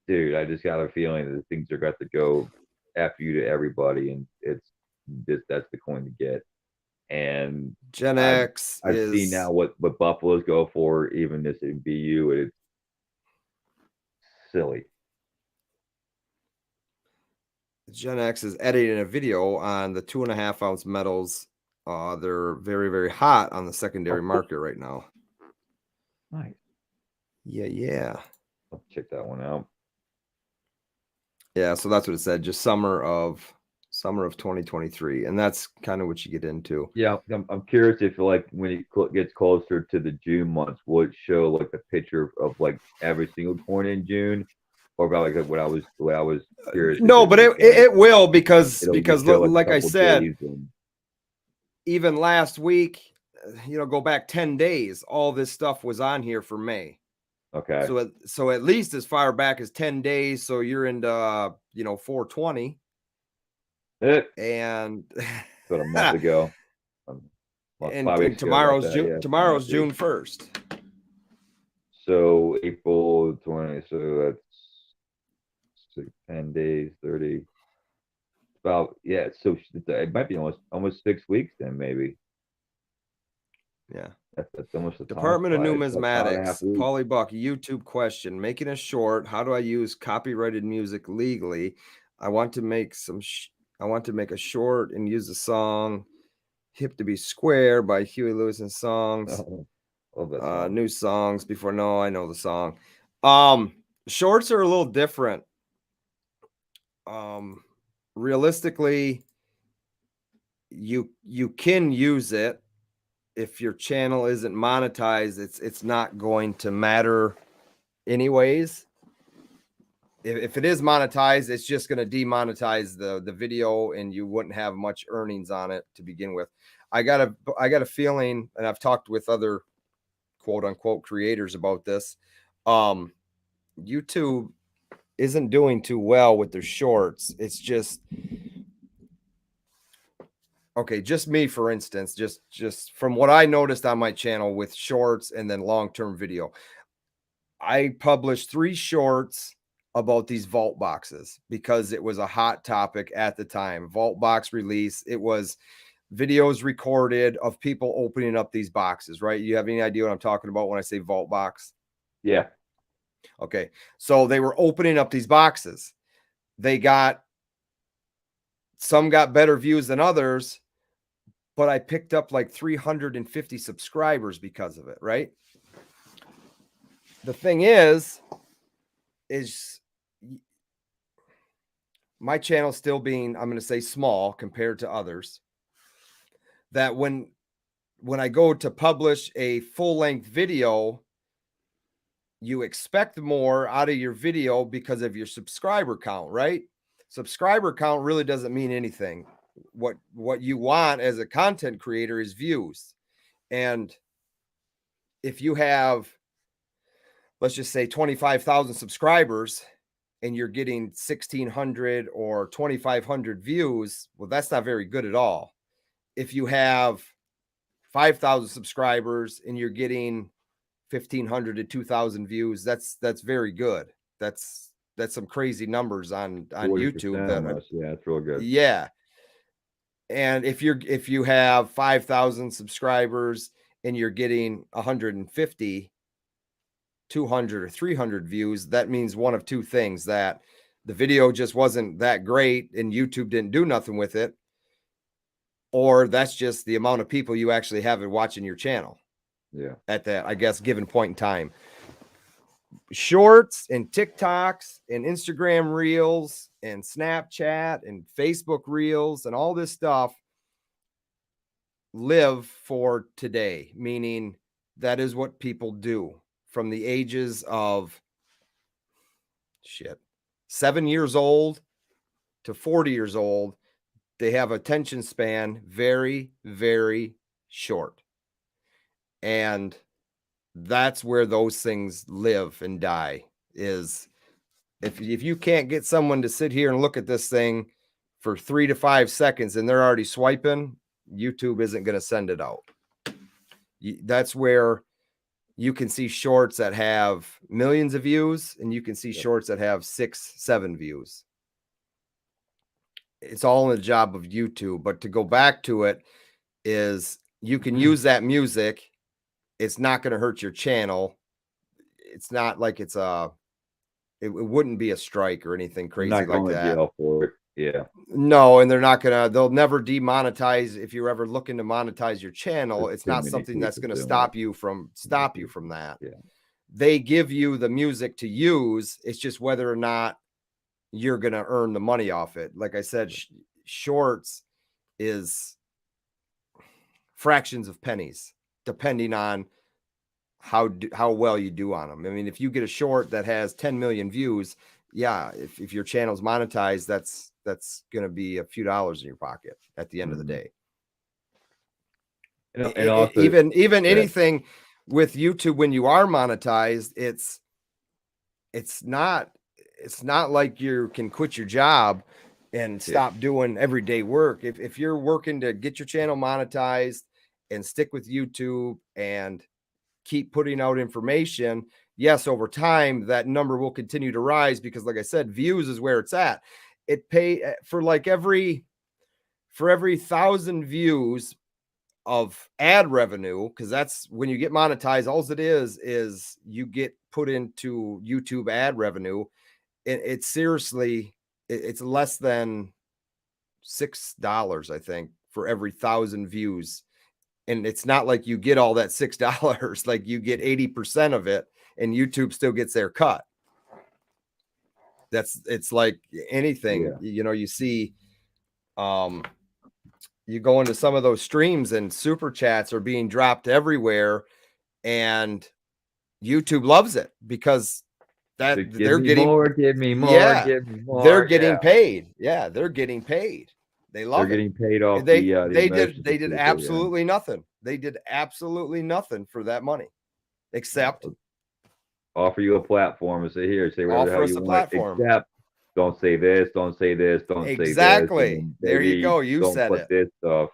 dude, I just got a feeling that things are got to go after you to everybody, and that's the coin to get. And Gen I've X I've seen is now what Buffaloes go for, even this in BU, and it's silly. Gen X is editing a video on the 2.5 ounce metals They're very, very hot on the secondary market right now. Nice. Yeah. I'll check that one out. Yeah, so that's what it said. Just summer of 2023, and that's kind of what you get into. Yeah, I'm curious if like when it gets closer to the June months, will it show like the picture of like every single point in June, or about like what I was curious. No, but it will because like I said, and... even last week, go back 10 days, all this stuff was on here for May. Okay. So at least as far back as 10 days. So you're into 420. And about a month ago. And tomorrow's June 1st. So April 20. So that's 10 days, 30. About So it might be almost 6 weeks then, maybe. Yeah. That's almost the Department of Numismatics, Paulybuck, YouTube question. Making a short. How do I use copyrighted music legally? I want to make a short and use the song "Hip to Be Square" by Huey Lewis and Songs. Love that song. New songs before. No, I know the song. Shorts are a little different. Realistically, you can use it. If your channel isn't monetized, it's not going to matter anyways. If it is monetized, it's just going to demonetize the video, and you wouldn't have much earnings on it to begin with. I got a feeling, and I've talked with other quote unquote creators about this. YouTube isn't doing too well with their shorts. It's just okay, just me, for instance, just from what I noticed on my channel with shorts and then long-term video. I published 3 shorts about these vault boxes because it was a hot topic at the time. Vault box release. It was videos recorded of people opening up these boxes, right? You have any idea what I'm talking about when I say vault box? Yeah. Okay. So they were opening up these boxes. Some got better views than others, but I picked up like 350 subscribers because of it, right? The thing is my channel still being, I'm going to say, small compared to others, that when I go to publish a full-length video, you expect more out of your video because of your subscriber count, right? Subscriber count really doesn't mean anything. What you want as a content creator is views. And if you have, let's just say 25,000 subscribers and you're getting 1,600 or 2,500 views, well, that's not very good at all. If you have 5,000 subscribers and you're getting 1,500 to 2,000 views, that's very good. That's some crazy numbers on YouTube. Yeah, it's real good. Yeah. And if you have 5,000 subscribers and you're getting 150, 200 or 300 views, that means one of two things: that the video just wasn't that great and YouTube didn't do nothing with it, or that's just the amount of people you actually have watching your channel. Yeah. At that, I guess, given point in time. Shorts and TikToks and Instagram Reels and Snapchat and Facebook Reels and all this stuff live for today, meaning that is what people do from the ages of 7 years old to 40 years old. They have attention span very, very short. And that's where those things live and die, is if you can't get someone to sit here and look at this thing for 3 to 5 seconds and they're already swiping, YouTube isn't going to send it out. That's where you can see shorts that have millions of views, and you can see shorts that have 6, 7 views. It's all in the job of YouTube. But to go back to it, is you can use that music. It's not going to hurt your channel. It's not like it wouldn't be a strike or anything crazy like that. Jail for it. Yeah. No, and they'll never demonetize. If you're ever looking to monetize your channel, There's it's too not many something that's people going to doing it. stop you from that. Yeah. They give you the music to use. It's just whether or not you're going to earn the money off it. Like I said, shorts is fractions of pennies depending on how well you do on them. I mean, if you get a short that has 10 million views, yeah, if your channel's monetized, that's going to be a few dollars in your pocket at the end of the day. And also, even anything with YouTube, when you are monetized, it's not like you can quit your job and stop doing everyday work. If you're working to get your channel monetized and stick with YouTube and keep putting out information, yes, over time that number will continue to rise, because like I said, views is where it's at. It pay for like every 1,000 views of ad revenue, because that's when you get monetized. All it is you get put into YouTube ad revenue. It's seriously, it's less than $6, I think, for every 1,000 views. And it's not like you get all that $6, like you get 80% of it, and YouTube still gets their cut. It's like anything, you see, you go into some of those streams and super chats are being dropped everywhere, and YouTube loves it because they're getting more, give me more, give me more. They're getting paid. Yeah, they're getting paid. They love They're it. getting paid off They the did absolutely nothing. They did absolutely nothing for that money, except offer you a platform and say, here, say whatever the hell you want, except don't say this, don't say this, don't say this. Exactly. There you go. You don't said put it. this stuff,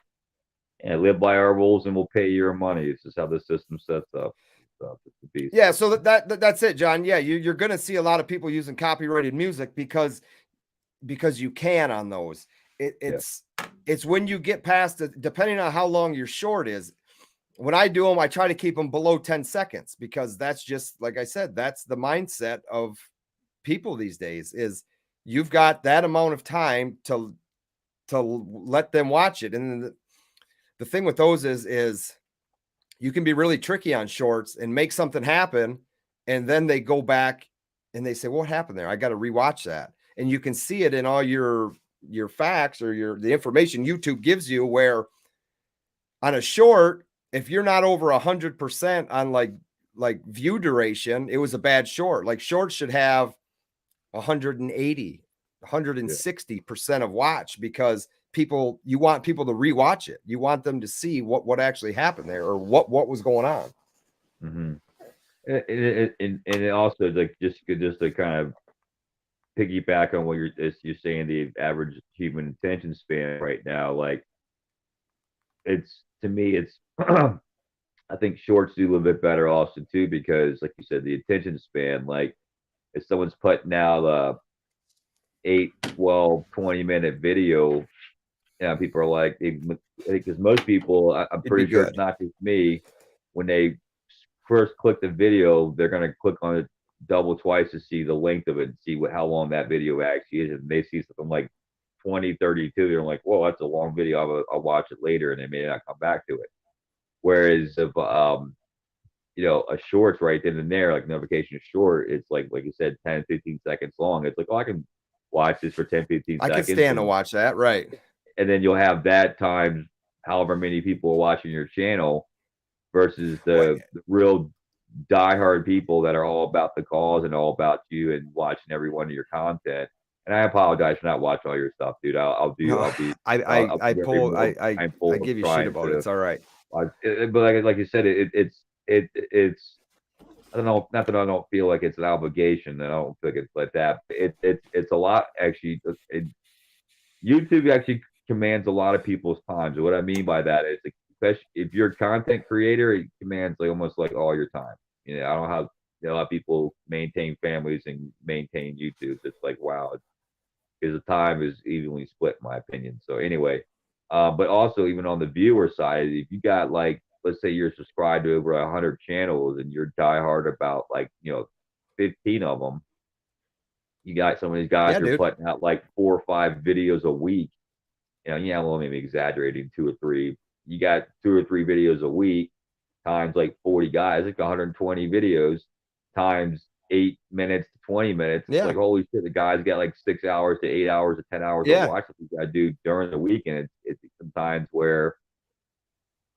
and live by our rules, and we'll pay you your money. It's just how the system sets up. Yeah, so that's it, John. Yeah, you're going to see a lot of people using copyrighted music because you can on those. It's when you get past it, depending on how long your short is. When I do them, I try to keep them below 10 seconds, because that's just, like I said, that's the mindset of people these days, is you've got that amount of time to let them watch it. And the thing with those is you can be really tricky on shorts and make something happen, and then they go back and they say, what happened there? I got to rewatch that. And you can see it in all your facts or the information YouTube gives you, where on a short, if you're not over 100% on like view duration, it was a bad short. Like shorts should have 180, 160% of watch, because you want people to rewatch it. You want them to see what actually happened there, or what was going on. Mm-hmm. And it also, like, just to kind of piggyback on what you're saying, the average human attention span right now, like, to me it's I think shorts do a little bit better also too, because like you said, the attention span, like if someone's putting out a 8, 12, 20-minute video, people are like, because most people, I'm pretty sure it's not just me, when they first click the video, they're going to click on it double, twice to see the length of it and see how long that video actually is. And they see something like 20, 32, they're like, whoa, that's a long video. I'll watch it later, and they may not come back to it. Whereas if a short's right then and there, like notification short, it's like you said, 10, 15 seconds long. It's like, oh, I can watch this for 10, 15 seconds. I can stand to watch that, right? And then you'll have that times however many people are watching your channel, versus the real diehard people that are all about the cause and all about you and watching every one of your content. And I apologize for not watching all your stuff, dude. I give you shit about it. It's all right. But like you said, it's I don't know. Not that I don't feel like it's an obligation. I don't think it's like that. It's a lot actually. YouTube actually commands a lot of people's time. So what I mean by that is, especially if you're a content creator, it commands like almost like all your time. I don't know how a lot of people maintain families and maintain YouTube. It's like, wow, because the time is evenly split, in my opinion. So anyway, but also even on the viewer side, if you got like, let's say you're subscribed to over 100 channels and you're diehard about 15 of them, You got some of these guys who are dude. putting out like 4 or 5 videos a week. Well, maybe exaggerating, 2 or 3. You got 2 or 3 videos a week times like 40 guys, like 120 videos times 8 minutes to 20 minutes. It's like, holy shit, the guys get like 6 hours to 8 hours to 10 hours to watch what you got to do during the weekend. It's sometimes where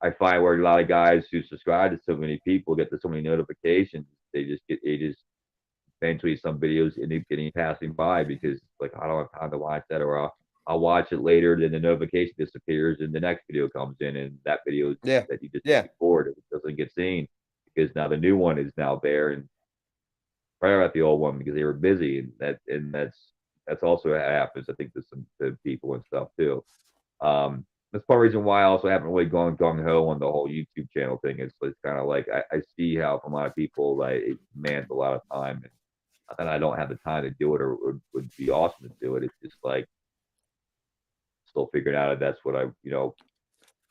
I find where a lot of guys who subscribe to so many people get to so many notifications, they just eventually some videos end up getting passing by because like I don't have time to watch that, or I'll watch it later, then the notification disappears and the next video comes in and that video that you just record, it doesn't get seen because now the new one is now there and right about the old one because they were busy, and that's also what happens, I think, to people and stuff too. That's part of the reason why I also haven't really gone gung-ho on the whole YouTube channel thing. It's kind of like I see how from a lot of people like it demands a lot of time, and I don't have the time to do it, or would be awesome to do it. It's just like still figuring out if that's what I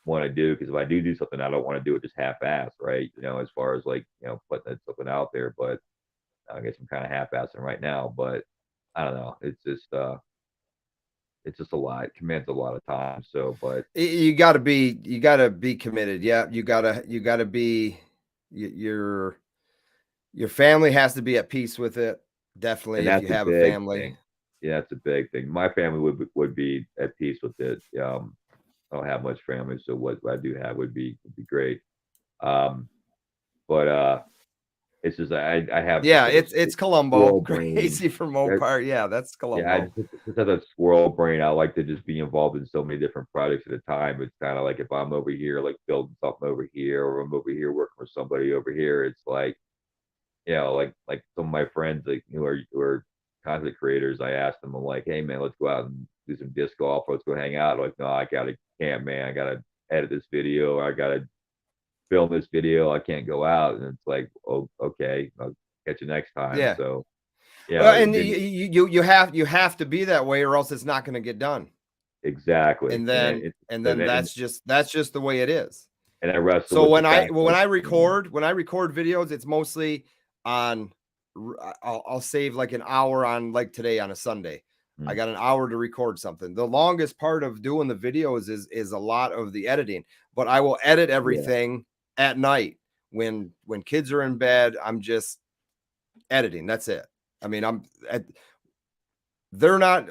want to do, because if I do something, I don't want to do it just half-assed, right? As far as like putting something out there, but I guess I'm kind of half-assing right now, but I don't know. It's just a lot. It commands a lot of time. So, but you gotta be committed. Yeah. You gotta be, your family has to be at peace with it. Definitely. If you have a family. Thing. Yeah, that's a big thing. My family would be at peace with it. I don't have much family, so what I do have would be great. But it's just I have it's Columbo crazy for Mopar. Yeah, that's Columbo. Yeah, I just have a squirrel brain. I like to just be involved in so many different projects at a time. It's kind of like if I'm over here like building something over here, or I'm over here working with somebody over here, it's like like some of my friends like who are content creators, I asked them, I'm like, hey man, let's go out and do some disc golf, let's go hang out. Like, no, I can't, man, I gotta edit this video, I gotta film this video, I can't go out. And it's like, oh, okay, I'll catch you next time. Yeah. So and you have to be that way, or else it's not going to get done. Exactly. And then that's just the way it is. And I wrestle. So when I record videos, it's mostly on. I'll save like an hour on, like today on a Sunday. I got an hour to record something. The longest part of doing the videos is a lot of the editing, but I will edit everything at night when kids are in bed. I'm just editing. That's it. I mean, they're not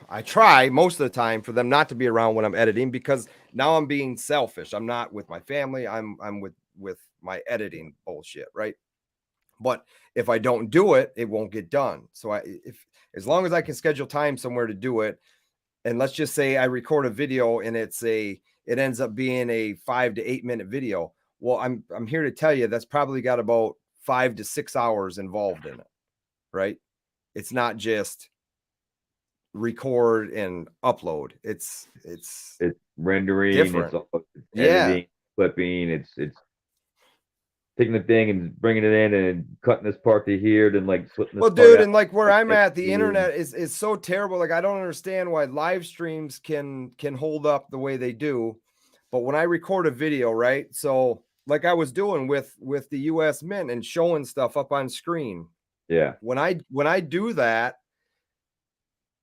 I try most of the time for them not to be around when I'm editing, because now I'm being selfish. I'm not with my family. I'm with my editing bullshit, right? But if I don't do it, it won't get done. So as long as I can schedule time somewhere to do it, and let's just say I record a video and it ends up being a 5 to 8 minute video. Well, I'm here to tell you that's probably got about 5 to 6 hours involved in it, right? It's not just record and upload. It's rendering, different. It's editing, clipping, it's taking the thing and bringing it in and cutting this part to here, then like splitting this well, dude, and like where I'm at, the internet is so terrible. Like I don't understand why live streams can hold up the way they do. But when I record a video, right? So like I was doing with the US Mint and showing stuff up on screen. Yeah. When I do that,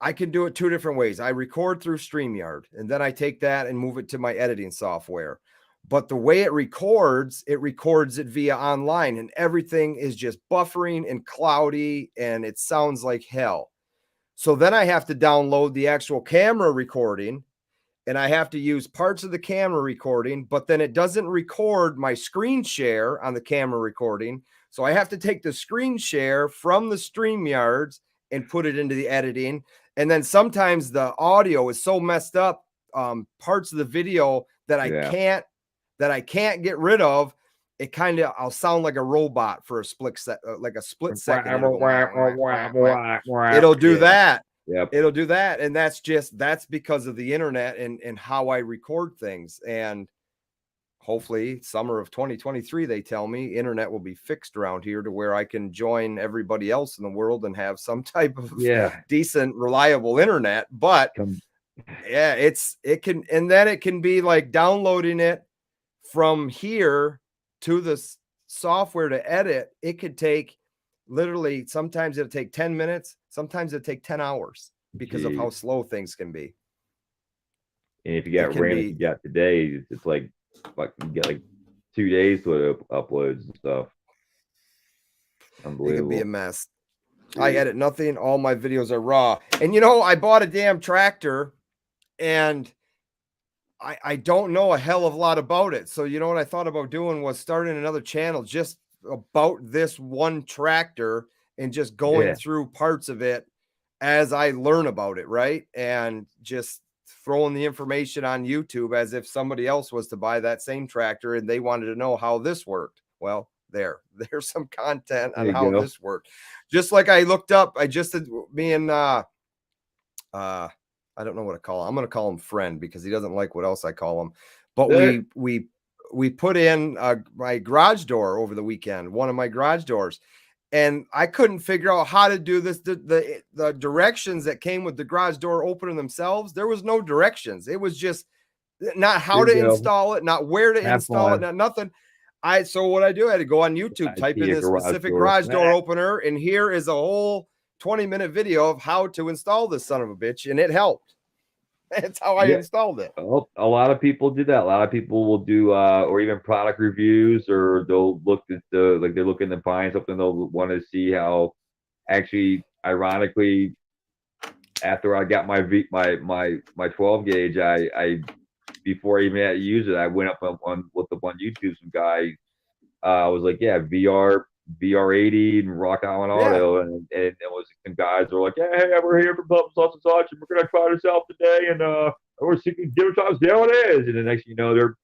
I can do it 2 different ways. I record through StreamYard, and then I take that and move it to my editing software. But the way it records it via online, and everything is just buffering and cloudy, and it sounds like hell. So then I have to download the actual camera recording, and I have to use parts of the camera recording, but then it doesn't record my screen share on the camera recording. So I have to take the screen share from the StreamYards and put it into the editing. And then sometimes the audio is so messed up, parts of the video that I can't get rid of. It I'll sound like a robot for a split second. It'll do that. Yep. It'll do that. And that's because of the internet and how I record things. And hopefully summer of 2023, they tell me internet will be fixed around here to where I can join everybody else in the world and have some type of decent, reliable internet. But it can be like downloading it from here to the software to edit. It could take literally sometimes it'll take 10 minutes, sometimes it'll take 10 hours because of how slow things can be. And if you got random, you got today, it's like you get like 2 days to uploads and stuff. Unbelievable. It can be a mess. Dude. I edit nothing. All my videos are raw. And you know, I bought a damn tractor and I don't know a hell of a lot about it. So you know what I thought about doing was starting another channel just about this one tractor and just going through parts of it as I learn about it, right? And just throwing the information on YouTube as if somebody else was to buy that same tractor and they wanted to know how this worked. Well, there's some content on how this worked. Just like I looked up, I just did me and I don't know what to call him. I'm going to call him friend because he doesn't like what else I call him. But we put in my garage door over the weekend, one of my garage doors, and I couldn't figure out how to do this. The directions that came with the garage door opening themselves, there was no directions. It was just not how to install it, not where to install it, not nothing. So what I do, I had to go on YouTube, type in this specific garage door opener, and here is a whole 20-minute video of how to install this son of a bitch, and it helped. That's how I installed it. Well, a lot of people do that. A lot of people will do or even product reviews, or they'll look at like they're looking to find something, they'll want to see how. Actually, ironically, after I got my 12 gauge, I before I even had to use it, I went up looked up on YouTube. Some guy was like, VR80 and Rock Island Auto, and it was some guys were like, hey, we're here for such and such, and we're gonna try this out today, and we're seeking different times. There it is, and the next thing you know,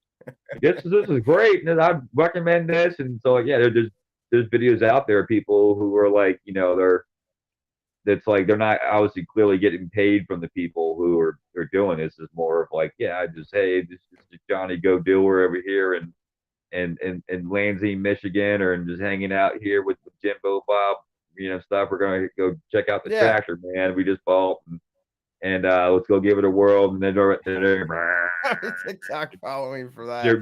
this is great, and I recommend this, and so there's videos out there of people who are like, they're not obviously clearly getting paid from the people who are doing this. Is more of like, I just, hey, this is Johnny Go Doer over here in Lansing, Michigan, or just hanging out here with Jimbo Bob, stuff. We're gonna go check out the tractor, man. We just bought, and let's go give it a whirl. And then they're TikTok following for that. They're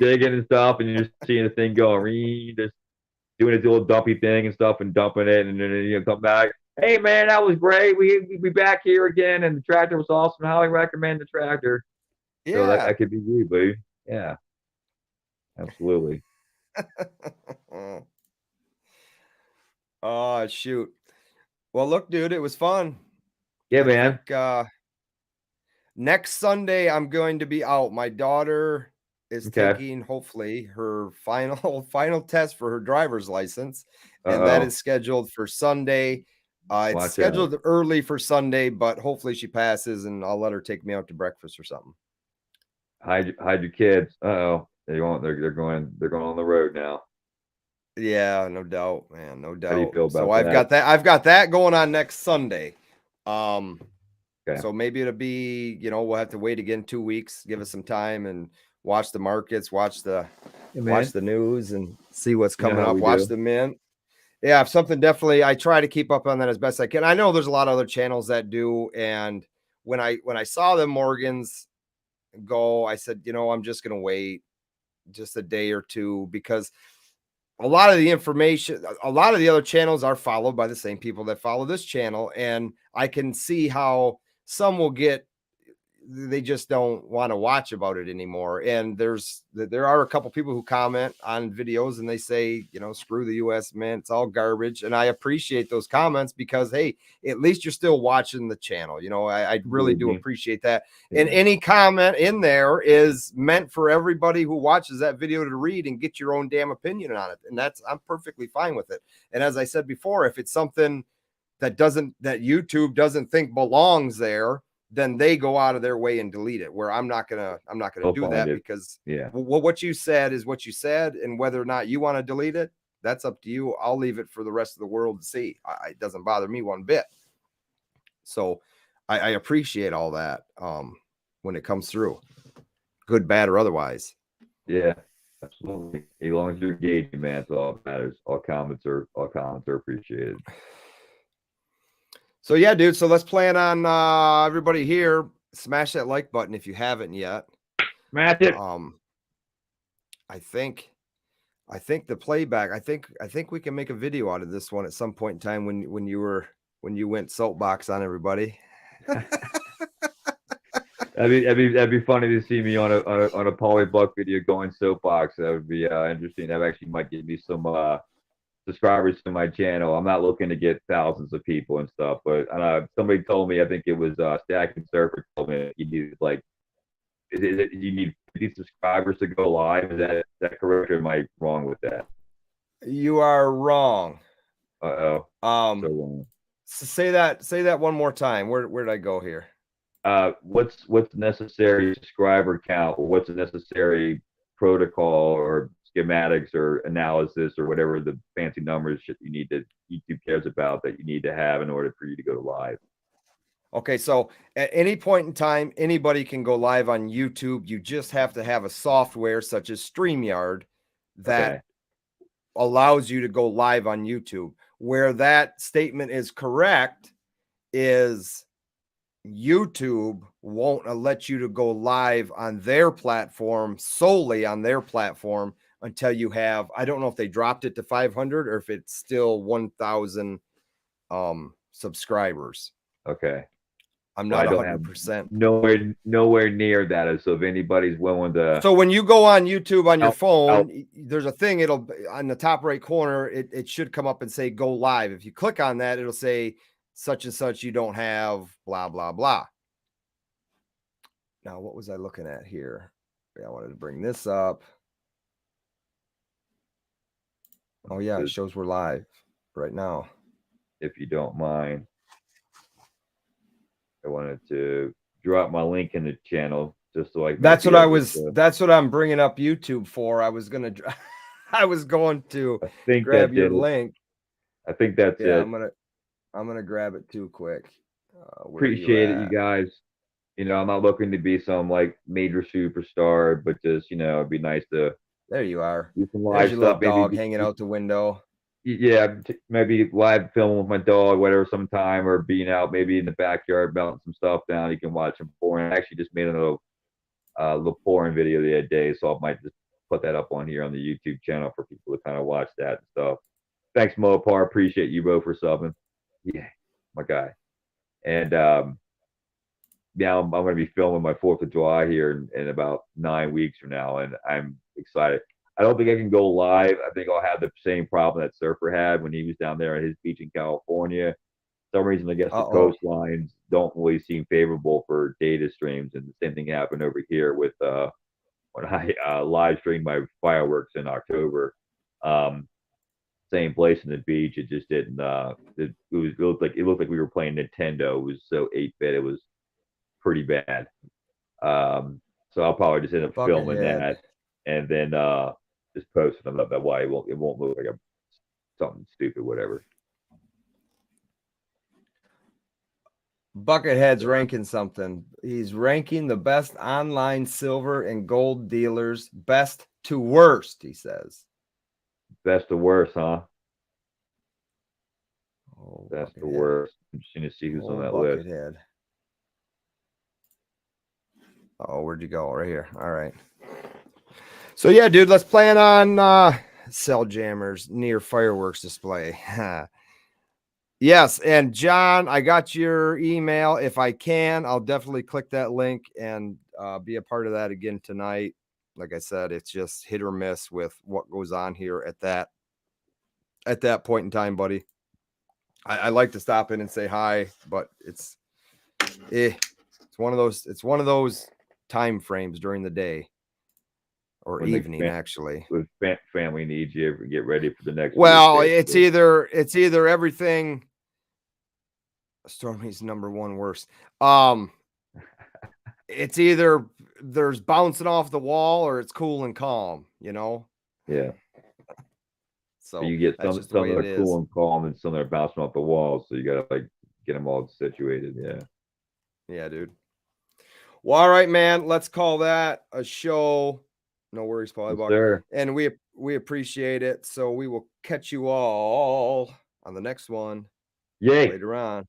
digging and stuff, and you're seeing the thing going, just doing its little dumpy thing and stuff, and dumping it, and then come back. Hey man, that was great. We be back here again, and the tractor was awesome. I highly recommend the tractor. Yeah, so that could be you, buddy. Yeah, absolutely. Oh, shoot. Well, look, dude, it was fun. Yeah, man. Think, next Sunday, I'm going to be out. My daughter is taking, hopefully, her final test for her driver's license, and that is scheduled for Sunday. It's scheduled early for Sunday, but hopefully she passes, and I'll let her take me out to breakfast or something. Hide your kids. They're going on the road now. Yeah, no doubt, man, no doubt. How do you feel about so that? I've got that going on next Sunday. So maybe it'll be, we'll have to wait again 2 weeks, give us some time and watch the markets, watch the news and see what's coming up, watch the mint. Yeah, if something, definitely I try to keep up on that as best I can. I know there's a lot of other channels that do, and when I saw the Morgans go, I said, I'm just gonna wait just a day or two, because a lot of the information, a lot of the other channels are followed by the same people that follow this channel, and I can see how some will they just don't want to watch about it anymore. And there are a couple people who comment on videos and they say, screw the US mint, it's all garbage. And I appreciate those comments because, hey, at least you're still watching the channel. I really do appreciate that. And any comment in there is meant for everybody who watches that video to read and get your own damn opinion on it. And I'm perfectly fine with it. And as I said before, if it's something that YouTube doesn't think belongs there, then they go out of their way and delete it, where I'm not gonna do that, because what you said is what you said, and whether or not you want to delete it, that's up to you. I'll leave it for the rest of the world to see. It doesn't bother me one bit. So I appreciate all that when it comes through, good, bad, or otherwise. Yeah, absolutely. As long as you're engaging, man, that's all that matters. All comments are appreciated. So yeah, dude. So let's plan on everybody here. Smash that like button if you haven't yet. Smash it. I think I think the playback. I think we can make a video out of this one at some point in time when you went soapbox on everybody. That'd be funny to see me on a Paulybuck video going soapbox. That would be interesting. That actually might give me some subscribers to my channel. I'm not looking to get thousands of people and stuff, but somebody told me, I think it was Stack and Surfer told me you need like you need 50 subscribers to go live. Is that correct, or am I wrong with that? You are wrong. So wrong. Say that one more time. Where did I go here? What's the necessary subscriber count, or what's the necessary protocol or schematics or analysis or whatever the fancy numbers you need that YouTube cares about that you need to have in order for you to go live? Okay, so at any point in time, anybody can go live on YouTube. You just have to have a software such as StreamYard that allows you to go live on YouTube. Where that statement is correct is YouTube won't let you to go live on their platform, solely on their platform, until you have, I don't know if they dropped it to 500 or if it's still 1,000 subscribers. Okay. I'm not 100%. Nowhere near that. So if anybody's willing to. So when you go on YouTube on your phone, there's a thing, it'll on the top right corner, it should come up and say go live. If you click on that, it'll say such and such, you don't have blah, blah, blah. Now, what was I looking at here? I wanted to bring this up. Oh, yeah, it shows we're live right now. If you don't mind, I wanted to drop my link in the channel just so I can. That's what I'm bringing up YouTube for. I was going to grab your link. I think that's it. I'm gonna grab it too quick. Appreciate it, you guys. I'm not looking to be some like major superstar, but just it'd be nice to. There you are. Do some live stuff. Dog hanging out the window. Yeah, maybe live film with my dog, whatever, sometime, or being out maybe in the backyard melting some stuff down. You can watch some porn. I actually just made another little porn video the other day, so I might just put that up on here on the YouTube channel for people to kind of watch that and stuff. Thanks, Mopar. Appreciate you both for subbing. Yeah, my guy. And now I'm going to be filming my 4th of July here in about 9 weeks from now, and I'm excited. I don't think I can go live. I think I'll have the same problem that Surfer had when he was down there at his beach in California. For some reason, I guess the coastlines don't really seem favorable for data streams, and the same thing happened over here with when I live streamed my fireworks in October. Same place in the beach. It just didn't. It looked like we were playing Nintendo. It was so 8-bit. It was pretty bad. So I'll probably just end up filming that and then just posting them up. That way it won't look like something stupid, whatever. Buckethead's ranking something. He's ranking the best online silver and gold dealers, best to worst. He says. Best to worst, huh? Oh, best to worst. I'm just going to see who's on that list. Oh, where'd you go? Right here. All right. So yeah, dude, let's plan on Cell Jammers near fireworks display. Yes, and John, I got your email. If I can, I'll definitely click that link and be a part of that again tonight. Like I said, it's just hit or miss with what goes on here at that point in time, buddy. I like to stop in and say hi, but it's one of those time frames during the day or when evening, actually. With family needs, you ever get ready for the next. Well, it's either everything. Stormy's number one worst. It's either there's bouncing off the wall or it's cool and calm, Yeah. So you get some that are cool and calm and some that are bouncing off the walls. So you got to get them all situated. Yeah. Yeah, dude. Well, all right, man. Let's call that a show. No worries, Paulybuck. Yes, and we appreciate it. So we will catch you all on the next one. Yay. Later on.